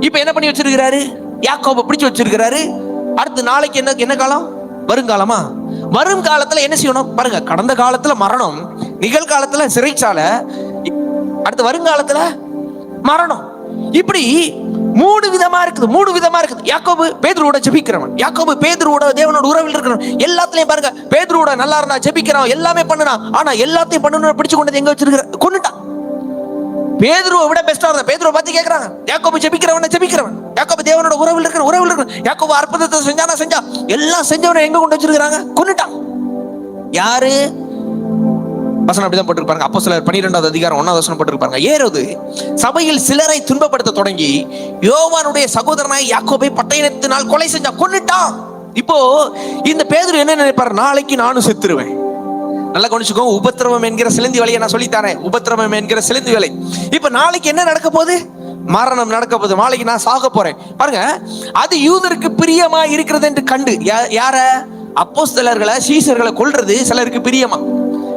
A: இப்ப என்ன பண்ணி வச்சிருக்கிறாரு? யாக்கோபை பிடிச்சு வச்சிருக்கிறாரு. அடுத்து நாளைக்கு என்ன காலம்? வருங்காலமா? வருங்காலத்துல என்ன செய்யணும் பாருங்க. கடந்த காலத்துல மரணம், நிகழ்காலத்துல சிறைச்சாலை, அடுத்து வருங்காலத்துல மரணம். இப்படி மூணு விதமா இருக்குது. யாக்கோபு பேதுருவோட ஜெபிக்கிறவன், யாக்கோபு பேதுருவோட தேவனோட உறவில் இருக்கிறவன். எல்லாத்துலயும் பாருங்க, பேதுருவோட நல்லா இருந்தா ஜெபிக்கிறான், எல்லாமே பண்ணுறான். ஆனா எல்லாத்தையும் பண்ணணும் பிடிச்சு கொண்டு எங்க வச்சிருக்கிற? கொன்னுட்டான். பேதுருவை விட பெஸ்டா இருந்தா பேதுருவை பார்த்து கேட்கறாங்க, யாக்கோபு ஜெபிக்கிறவன், யாக்கோபு தேவனோட உறவில் இருக்கிற, யாக்கோபு அற்புதத்தை செஞ்சா எல்லாம் செஞ்சவனை எங்க கொண்டு வச்சிருக்காங்க? கொன்னுட்டான். யாரு? வசனம் அப்படிதான் போட்டிருப்பாங்க. அப்போஸ்தலர் 12வது அதிகாரம் 1வது வசனம் போட்டிருப்பாங்க. ஏரோது சபையில் சிலரை துன்பப்படுத்த தொடங்கி யோவானுடைய சகோதரனாய் யாக்கோபை பட்டயத்தினால் கொலை செஞ்சா, கொன்னுட்டான். இப்போ இந்த பேதுரு என்ன நினைப்பாரு? நாளைக்கு நானும் செத்துருவேன். நல்லா கவனிச்சுக்கோ. உபத்திரவம் என்கிற சிலந்தி வேலையை நான் சொல்லித்தானே. உபத்திரவம் என்கிற சிலந்தி வேலை. இப்ப நாளைக்கு என்ன நடக்க போகுது? மரணம் நடக்க போகுது. நாளைக்கு நான் சாக போறேன். பாருங்க, அது யூதருக்கு பிரியமா இருக்கிறது என்று கண்டு யார? அப்போஸ்தலர்களை, சீஷர்களை கொல்றது சிலருக்கு பிரியமா.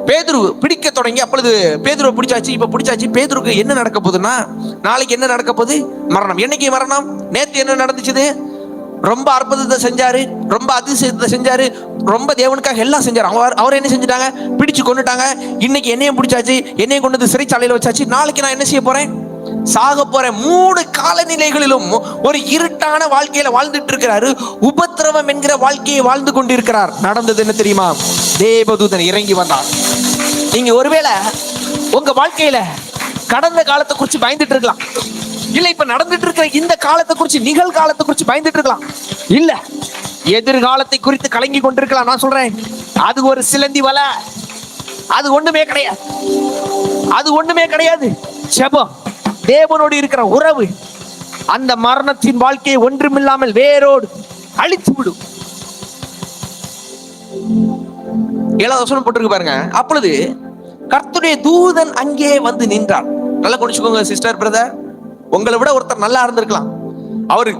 A: பேதுரு பிடிக்க தொடங்கி அப்பொழுது பேதுருவை பிடிச்சாச்சு. பேதுருக்கு என்ன நடக்க போகுதுன்னா, நாளைக்கு என்ன நடக்க போகுது? மரணம். என்னைக்கு மரணம்? நேத்து என்ன நடந்துச்சு? ரொம்ப அற்புதத்தை செஞ்சாரு, ரொம்ப அதிசயத்தை செஞ்சாரு, ரொம்ப தேவனுக்காக எல்லாம் செஞ்சாரு. அவர் என்ன செஞ்சுட்டாங்க? பிடிச்சு கொண்டுட்டாங்க. இன்னைக்கு என்னையும் பிடிச்சாச்சு, என்னையும் கொண்டு வந்து சிறைச்சாலையில வச்சாச்சு. நாளைக்கு நான் என்ன செய்ய போறேன்? சாக போறேன். 3 காலநிலைகளிலும் ஒரு இருட்டான வாழ்க்கையில வாழ்ந்துட்டு இருக்கிறாரு. உபத்திரவம் என்கிற வாழ்க்கையை வாழ்ந்து கொண்டிருக்கிறார். நடந்தது என்ன தெரியுமா? தேவதூதன் இறங்கி வந்தார். நீங்க ஒருவேளை உங்க வாழ்க்கையில கடந்த காலத்தை குறிச்சு பயந்துட்டு இருக்கலாம். இல்ல இப்ப நடந்துட்டு இருக்கிற இந்த காலத்தை குறிச்சு, நிகழ்காலத்தை குறிச்சு பயந்துட்டு இருக்கலாம். இல்ல எதிர்காலத்தை குறித்து கலங்கி கொண்டிருக்கலாம். நான் சொல்றேன், அது ஒரு சிலந்தி வலை. அது ஒண்ணுமே கிடையாது. ஜெபம், தேவனோடு இருக்கிற உறவு, அந்த மரணத்தின் வாழ்க்கையை ஒன்றுமில்லாமல் வேரோடு அழித்து விடும். 7வது வசனம் போட்டிருக்கு பாருங்க. அப்பொழுது கர்த்தருடைய தூதன் அங்கே வந்து நின்றார். நல்லா குடிச்சுக்கோங்க சிஸ்டர், பிரதர். உங்களை விட ஒருத்தர் நல்லா இருந்திருக்கலாம், அவரு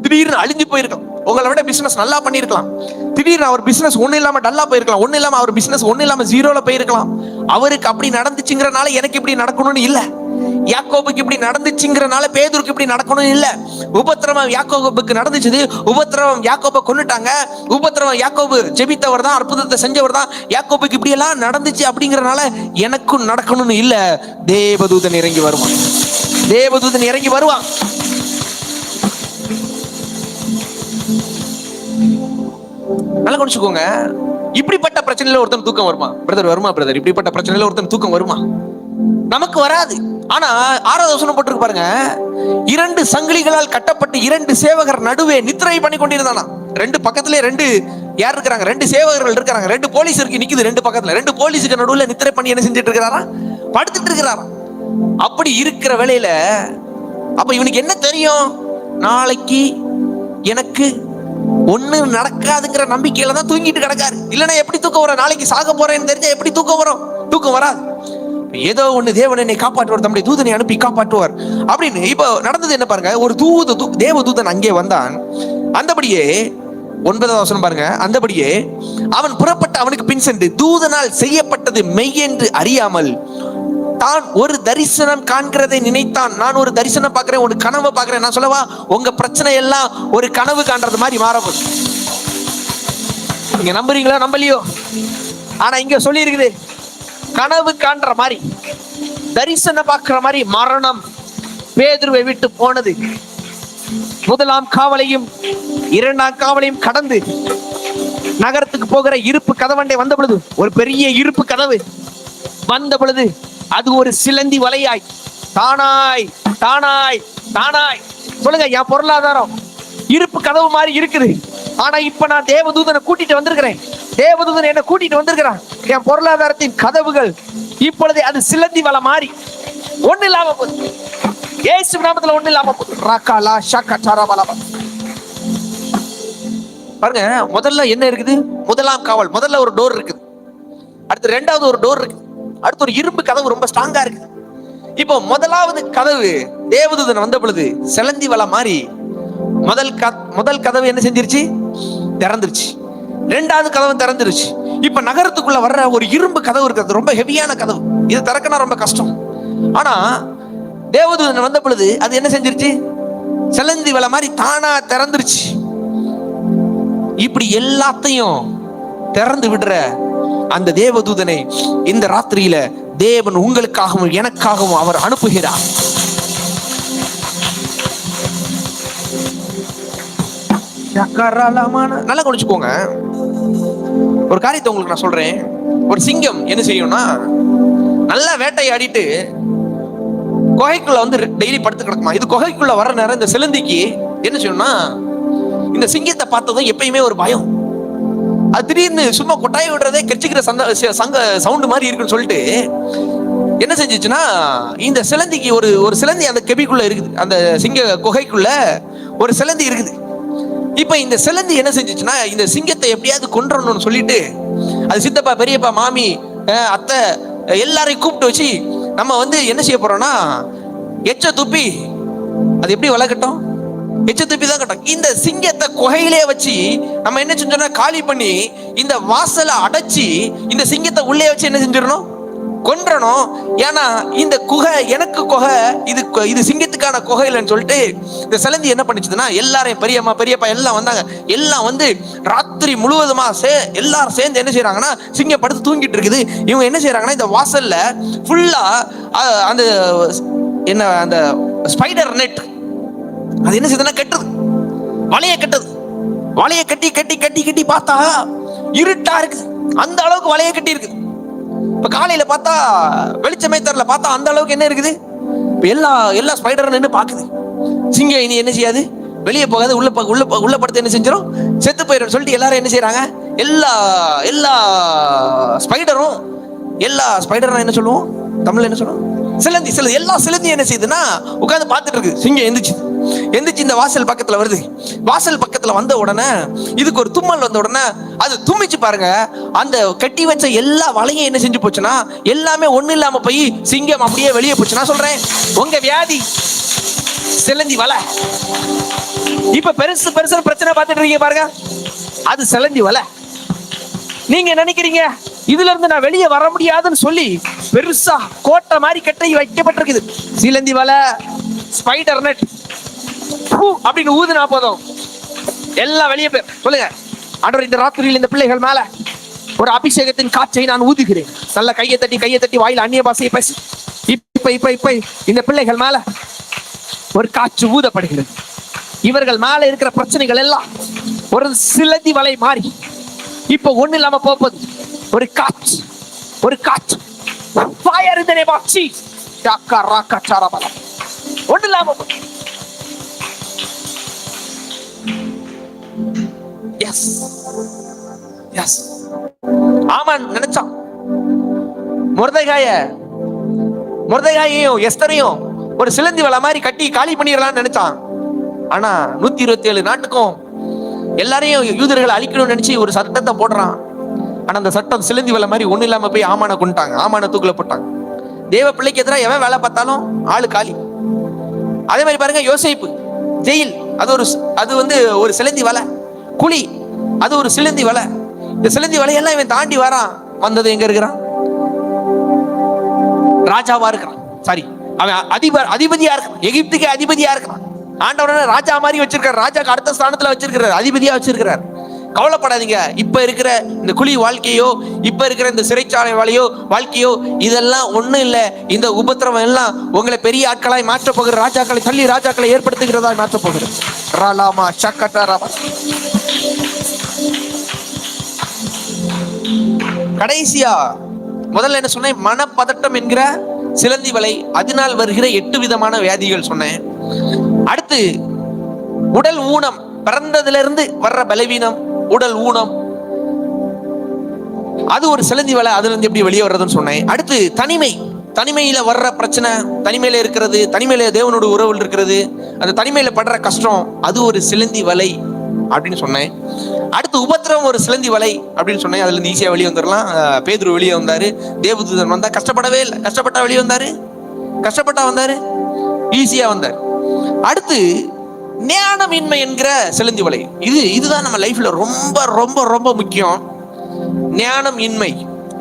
A: திடீர்னு அழிஞ்சு போயிருக்கலாம். உங்களை விட பிசினஸ் நல்லா பண்ணிருக்கலாம், திடீர்னு அவர் பிசினஸ் ஒண்ணு இல்லாம டல்லா போயிருக்கலாம், ஒண்ணு இல்லாம அவர் பிசினஸ் ஒண்ணு இல்லாம ஜீரோல போயிருக்கலாம். அவருக்கு அப்படி நடந்துச்சுங்கிறனால எனக்கு இப்படி நடக்கணும்னு இல்ல. யாக்கோபுக்கு இப்படி நடந்துச்சுங்கிறனால பேதுருக்கு இப்படி நடக்கணும்னு இல்ல. உபத்திரவம் யாக்கோபுக்கு நடந்துச்சு. உபத்திரவம் யாக்கோபை கொன்னுட்டாங்க. உபத்திரவம் யாக்கோபு ஜெபித்தவர் தான், அற்புதத்தை செஞ்சவர் தான். யாக்கோபுக்கு இப்படி எல்லாம் நடந்துச்சு அப்படிங்கறனால எனக்கும் நடக்கணும்னு இல்ல. தேவதூதன் இறங்கி வருவான். நல்லா குடிச்சுக்கோங்க. இப்படிப்பட்ட பிரச்சனையில ஒருத்தன் தூக்கம் வருமா பிரதர்? இப்படிப்பட்ட பிரச்சனையில ஒருத்தன் தூக்கம் வருமா? நமக்கு வராது. ஆனா 6வது வசனம் போட்டிருக்கு பாருங்க. 2 சங்கிலிகளால் கட்டப்பட்டு 2 சேவகர் நடுவே நித்திரை பண்ணி கொண்டிருந்தானா. 2 பக்கத்துல 2 யார் இருக்கிறாங்க? 2 சேவகர்கள் இருக்காங்க. 2 போலீஸ் இருக்கு, நிக்குது 2 பக்கத்துல. 2 போலீஸுக்கு நடுவுல நித்திரை பண்ணி என்ன செஞ்சுட்டு இருக்கிறாரா? படுத்துட்டு இருக்கிறாரா. அப்படி இருக்கிற வேளையில அப்ப இவனுக்கு என்ன தெரியும்? நாளைக்கு எனக்கு ஒண்ணு நடக்காதுங்கிற நம்பிக்கையில தான் தூங்கிட்டு கிடக்காரு. இல்லன்னா எப்படி தூக்கம் வரும்? நாளைக்கு சாக போறேன்னு தெரிஞ்சா எப்படி தூக்கம் வரும்? தூக்கம் வராது. ஏதோ ஒண்ணு தேவன் என்னை காப்பாற்றுவார், தம்முடைய தூதனை அனுப்பி காப்பாற்றுவார் அப்படின்னு. இப்ப நடந்தது என்ன பாருங்க. ஒரு தேவதூதன் அங்கே வந்தான். அந்தபடியே 9வது வசனம் பாருங்க. அந்தபடியே அவன் புறப்பட்டு அவனுக்கு பின் சென்று தூதனால் செய்யப்பட்டது மெய் என்று அறியாமல் தான் ஒரு தரிசனம் காண்கிறதை நினைத்தான். நான் ஒரு தரிசனம் பார்க்கிறேன், ஒரு கனவை பார்க்கிறேன். நான் சொல்லவா, உங்க பிரச்சனை எல்லாம் ஒரு கனவு காண்றது மாதிரி மாறப்போகுது. நீங்க நம்புறீங்களா நம்பலையோ? ஆனா இங்க சொல்லி இருக்குது, கனவு காண்ற மாதிரி, தரிசனம் பார்க்கிற மாதிரி மரணம் பேதுருவை விட்டு போனது. 1ஆம் காவலையும் 2ஆம் காவலையும் கடந்து நகரத்துக்கு போகிற இருப்பு கதவண்டை வந்த பொழுது, ஒரு பெரிய இருப்பு கதவு வந்த பொழுது, அது ஒரு சிலந்தி வலையாய் தானாய் தானாய் தானாய் சொல்லுங்க. என் பொருளாதாரம் இருப்பு கதவு மாதிரி இருக்குது. ஆனா இப்ப நான் தேவதூதனை கூட்டிட்டு வந்திருக்கிறேன். தேவதூதன் என்ன கூட்டிட்டு வந்திருக்கிறான். என் பொருளாதாரத்தின் கதவுகள் இப்பொழுது அது சிலந்தி வலை மாறி ஒண்ணு இல்லாம போகுது. இயேசு நாமத்துல ஒண்ணு இல்லாம போகுது. ரகாலா ஷகடரா பலப. பாருங்க, முதல்ல என்ன இருக்குது? 1ஆம் காவல். முதல்ல ஒரு டோர் இருக்குது. அடுத்து 2வது ஒரு டோர் இருக்கு. அடுத்து ஒரு இரும்பு கதவு ரொம்ப ஸ்ட்ராங்கா இருக்கு. இப்போ முதலாவது கதவு தேவதூதன் வந்த பொழுது செலந்தி வலை மாதிரி முதல் கதவு என்ன செஞ்சிருச்சு? திறந்துருச்சு. ரெண்டாவது கதவு திறந்துருச்சு. இப்ப நகரத்துக்குள்ள வர்ற ஒரு இரும்பு கதவு இருக்கிறது, ரொம்ப ஹெவியான கதவு, இது திறக்கனா ரொம்ப கஷ்டம். ஆனா தேவதூதன் வந்த பொழுது அது என்ன செஞ்சிருச்சு? செலந்தி வலை மாதிரி தானா திறந்துருச்சு. இப்படி எல்லாத்தையும் திறந்து விடுற அந்த தேவதூதனை இந்த ராத்திரியில தேவன் உங்களுக்காகவும் எனக்காகவும் அவர் அனுப்புகிறார். நல்லா குடிச்சுக்கோங்க. ஒரு காரியத்தை உங்களுக்கு நான் சொல்றேன். ஒரு சிங்கம் என்ன செய்யும்னா, நல்லா வேட்டையாடிட்டு குகைக்குள்ள வந்து டெய்லி படுத்து கிடக்குமா. இது குகைக்குள்ள வர நேரம் இந்த சிலந்திக்கு என்ன செய்யும்னா, இந்த சிங்கத்தை பார்த்ததும் எப்பயுமே ஒரு பயம். அது திடீர்னு சும்மா கொட்டாய் விடுறதே கெச்சிக்கிற சவுண்ட் மாதிரி இருக்குன்னு சொல்லிட்டு என்ன செஞ்சிச்சுன்னா, இந்த சிலந்திக்கு ஒரு சிலந்தி அந்த கெபிக்குள்ள இருக்குது, அந்த சிங்க குகைக்குள்ள ஒரு சிலந்தி இருக்குது. இப்ப இந்த சிலந்தி என்ன செஞ்சிச்சுன்னா, இந்த சிங்கத்தை எப்படியாவது கொன்றணும்னு சொல்லிட்டு அது சித்தப்பா, பெரியப்பா, மாமி, அத்தை எல்லாரையும் கூப்பிட்டு வச்சு நம்ம வந்து என்ன செய்ய போறோம்னா, எச்ச துப்பி அது எப்படி வளர்க்கட்டும், எச்ச துப்பி தான் கட்டும். இந்த சிங்கத்தை குகையிலே வச்சு நம்ம என்ன செஞ்சோம்னா, காலி பண்ணி இந்த வாசலை அடைச்சி இந்த சிங்கத்தை உள்ளே வச்சு என்ன செஞ்சிடணும், கொன்றணும். ஏன்னா இந்த குகை எனக்கு குகை, இது சிங்கத்துக்கான குகை இல்லைன்னு சொல்லிட்டு இந்த சிலந்தி என்ன பண்ணிச்சுதுன்னா, எல்லாரையும் பெரியம்மா பெரியப்பா எல்லாம் வந்தாங்க. எல்லாம் வந்து ராத்திரி முழுவதுமா எல்லாரும் சேர்ந்து என்ன செய்யறாங்கன்னா, சிங்கம் படுத்து தூங்கிட்டு இருக்குது. இவங்க என்ன செய்யறாங்கன்னா, இந்த வாசல்ல ஃபுல்லா அந்த என்ன அந்த ஸ்பைடர் நெட் அது என்ன செய்யுதுன்னா கட்டுது, வலைய கட்டுது. வலைய கட்டி கட்டி கட்டி கட்டி பார்த்தா இருட்டா இருக்குது. அந்த அளவுக்கு வலைய கட்டி இருக்குது. இப்ப காலையில பார்த்தா வெளிச்சமே தெரியல, பார்த்தா அந்த அளவுக்கு என்ன இருக்குது. இப்ப எல்லா ஸ்பைடர் நின்று பாக்குது. சிங்கம் இனி என்ன செய்யாது, வெளியே போகாது, உள்ள படுத்து என்ன செஞ்சிடும், செத்து போயிடும் சொல்லிட்டு எல்லாரும் என்ன செய்யறாங்க, எல்லா ஸ்பைடரும் என்ன சொல்லுவோம் தமிழ்ல என்ன சொல்லுவோம், சிலந்தி எல்லா சிலந்தி என்ன செய்யுதுன்னா உட்கார்ந்து பார்த்துட்டு இருக்கு. சிங்கம் எந்திரிச்சு இந்த வாசல் பக்கத்துல வருது. வாசல் பக்கத்துல வந்த உடனே இதுக்கு ஒரு தும்மல் வந்த உடனே அது தும்மிச்சு பாருங்க, அந்த கட்டி வச்ச எல்லா வலையும் என்ன செஞ்சு போச்சுன்னா எல்லாமே ஒண்ணு இல்லாம போய் சிங்கம் அப்படியே வெளியே போச்சு. நான் சொல்றேன், உங்க வியாதி சிலந்தி வலை. இப்ப பெருசு பிரச்சனை பார்த்துட்டு இருக்கீங்க பாருங்க, அது சிலந்தி வலை. நீங்க நினைக்கிறீங்க இதுல இருந்து நான் வெளியே வர முடியாதுன்னு சொல்லி பெருசா கோட்டை மாதிரி கட்டை வைக்கப்பட்டிருக்குது. சிலந்தி வலை, ஸ்பைடர் நெட் அப்படின்னு ஊதுனா போதும் எல்லாம் வெளியே போய். சொல்லுங்க, ஆண்டவர் இந்த ராத்திரியில் இந்த பிள்ளைகள் மேல ஒரு அபிஷேகத்தின் காற்றை நான் ஊதுகிறேன். நல்ல கையை தட்டி வாயில் அந்நிய பாஷையை பேசி இப்ப இந்த பிள்ளைகள் மேல ஒரு காற்று ஊதப்படுகிறது. இவர்கள் மேல இருக்கிற பிரச்சனைகள் எல்லாம் ஒரு சிலந்தி வலை மாறி இப்ப ஒண்ணு இல்லாம போகுது. ஒரு காற்று fire in the name of Jesus. ஒண்ணு இல்லாம எஸ் ஆமான் நினைச்சான். மொர்தெகாயையும் எஸ்தரையும் ஒரு சிலந்தி வலை மாதிரி கட்டி காலி பண்ணிடலாம்னு நினைச்சான். ஆனா 127 நாட்டுக்கும் எல்லாரையும் யூதர்களை அழிக்கணும்னு நினைச்சு ஒரு சட்டத்தை போடுறான். ஆனா அந்த சட்டம் சிலந்தி வலை மாதிரி ஒண்ணு இல்லாம போய் ஆமான கொண்டுட்டாங்க, ஆமான தூக்குல போட்டாங்க. தேவ பிள்ளைக்கு எதிராக எவன் வேலை பார்த்தாலும் ஆளு காலி. அதே மாதிரி பாருங்க, யோசேப்பு ஜெயில், அது வந்து ஒரு சிலந்தி வலை. குழி, அது ஒரு சிலந்தி வலை. இந்த சிலந்தி வலையெல்லாம் இவன் தாண்டி வரான். வந்தது எங்க இருக்கிறான், ராஜாவா இருக்கிறான். சாரி, அவன் அதிபதியா இருக்கிறான், எகிப்துக்கு அதிபதியா இருக்கிறான். ஆண்டவர் ராஜா மாதிரி வச்சிருக்காரு, ராஜாக்கு அடுத்த ஸ்தானத்துல வச்சிருக்கிறார், அதிபதியா வச்சிருக்கிறார். கவலைப்படாதீங்க. இப்ப இருக்கிற இந்த குழி வாழ்க்கையோ, இப்ப இருக்கிற இந்த சிறைச்சாலை வாழ்க்கையோ இதெல்லாம் ஒண்ணும் இல்ல. இந்த உபத்திரவம் எல்லாம் உங்களை பெரிய ஆட்களாய் மாற்ற போகிற, ராஜாக்களை தள்ளி ராஜாக்களை ஏற்படுத்துகிறதா மாற்ற போகிறது. கடைசியா முதல்ல என்ன சொன்னேன், மனப்பதட்டம் என்கிற சிலந்தி வலை, அதனால் வருகிற 8 விதமான வியாதிகள் சொன்னேன். அடுத்து உடல் ஊனம், பிறந்ததுல இருந்து வர்ற பலவீனம், உடல் ஊனம், அது ஒரு சிலந்தி வலை. அதுல இருந்து எப்படி வெளியே வர்றதுன்னு சொன்னேன். அடுத்து தனிமையில வர்ற பிரச்சனை, தனிமையில இருக்கிறது, தனிமையில தேவனோட உறவில் இருக்கிறது, அந்த தனிமையில படுற கஷ்டம், அது ஒரு சிலந்தி வலை அப்படின்னு சொன்னேன். அடுத்து உபத்திரவம் ஒரு சிலந்தி வலை அப்படின்னு சொன்னேன். அதுல இருந்து ஈஸியா வெளியே வந்துடலாம். பேதுரு வெளியே வந்தாரு, தேவதூதன் வந்தா கஷ்டப்படவே இல்லை, கஷ்டப்பட்டா வெளியே வந்தாரு. கஷ்டப்பட்டா வந்தாரு, ஈஸியா வந்தார். அடுத்து ஞானமின்மை என்கிற சிலந்தி வலை. இதுதான் நம்ம லைஃப்ல ரொம்ப ரொம்ப ரொம்ப முக்கியம். ஞானம் இன்மை.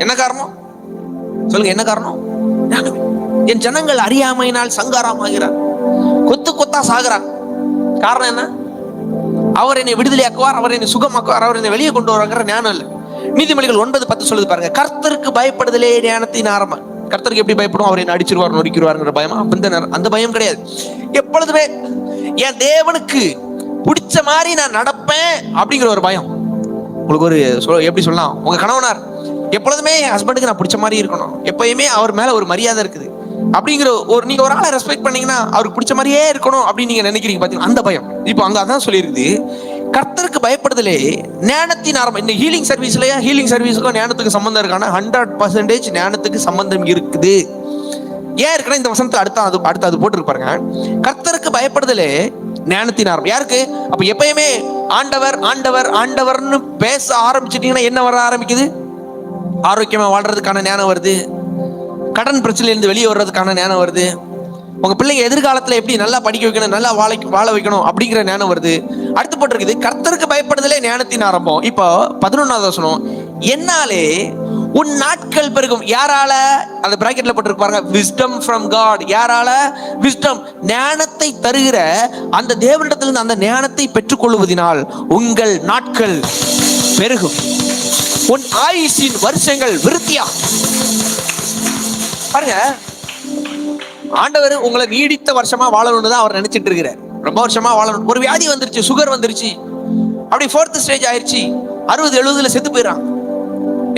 A: என்ன காரணம் சொல்லுங்க? என்ன காரணம்? என் ஜனங்கள் அறியாமையினால் சங்காரமாகிறார், கொத்து கொத்தா சாகிறார். காரணம் என்ன? அவர் என்னை விடுதலையாக்குவார், அவர் என்னை சுகமாக்குவார், அவர் என்னை வெளியே கொண்டு வருவாங்கிற ஞானம் இல்லை. நீதிமொழிகள் 9:10 சொல்லுது பாருங்க, கர்த்தருக்கு பயப்படுதலே ஞானத்தின் ஆரம்பம். கர்த்தருக்கு எப்படி பயப்படும்? அவர் என்ன அடிச்சிருவார், நொறுக்கிடுவாருங்கிற பயமா? அந்த பயம் கிடையாது. எப்பொழுதுமே என் தேவனுக்கு பிடிச்ச மாதிரி நான் நடப்பேன் அப்படிங்கிற ஒரு பயம். உங்களுக்கு ஒரு எப்படி சொல்லலாம், உங்க கணவனார் எப்பொழுதுமே ஹஸ்பண்டுக்கு நான் பிடிச்ச மாதிரி இருக்கணும், எப்பயுமே அவர் மேல ஒரு மரியாதை இருக்குது அப்படிங்கிற ஒரு, நீங்க ஒரு ஆளை ரெஸ்பெக்ட் பண்ணீங்கன்னா அவருக்கு பிடிச்ச மாதிரியே இருக்கணும் அப்படின்னு நீங்க நினைக்கிறீங்க பாத்தீங்கன்னா, அந்த பயம். இப்போ அங்க அதான் சொல்லியிருக்குது, கர்த்தருக்கு பயப்படுதலே ஞானத்தின் ஆரம்பம். இந்த ஹீலிங் சர்வீஸ்லயே ஹீலிங் சர்வீஸுக்கும் ஞானத்துக்கு சம்பந்தம் இருக்கான 100% ஞானத்துக்கு சம்பந்தம் இருக்குது. ஏன் இருக்குன்னா இந்த வசனத்தை அடுத்து அது போட்டு பாருங்க, கர்த்தருக்கு பயப்படுதலே ஞானத்தின் ஆரம்பம். யாருக்கு? அப்ப எப்பயுமே ஆண்டவர் ஆண்டவர் ஆண்டவர்னு பேச ஆரம்பிச்சிட்டீங்கன்னா என்ன வர ஆரம்பிக்குது? ஆரோக்கியமா வாழ்றதுக்கான ஞானம் வருது, கடன் பிரச்சனையில இருந்து வெளியே வர்றதுக்கான ஞானம் வருது, உங்க பிள்ளைங்க எதிர்காலத்துல எப்படி நல்லா படிக்க வைக்கணும், நல்லா வாழ வைக்கணும் அப்படிங்கிற ஞானம் வருது. அடுத்து போட்டிருக்குது, கர்த்தருக்கு பயப்படுதலே ஞானத்தின் ஆரம்பம். இப்போ 11வது வசனம், என்னாலே உன் நாட்கள் பெருகும். யாரால? அந்த பிராக்கெட்ல போட்டிருக்கு பாருங்க, விஸ்டம் ஃப்ரம் காட். யாரால? விஸ்டம், ஞானத்தை தருகிற அந்த தேவனிடத்திலிருந்து அந்த ஞானத்தை பெற்றுக்கொள்வதனால் உங்கள் நாட்கள் பெருகும், உன் ஆயுசின் வருஷங்கள் விருத்தியா. பாருங்க, ஆண்டவர் உங்களை நீடித்த வருஷமா வாழணும்னு தான் அவர் நினைச்சிட்டு இருக்கிறார். ரொம்ப வருஷமா வாழணும். ஒரு வியாதி வந்துருச்சு, சுகர் வந்துருச்சு, அப்படி 4th ஸ்டேஜ் ஆயிடுச்சு, 60-70 செத்து போயிடறான்,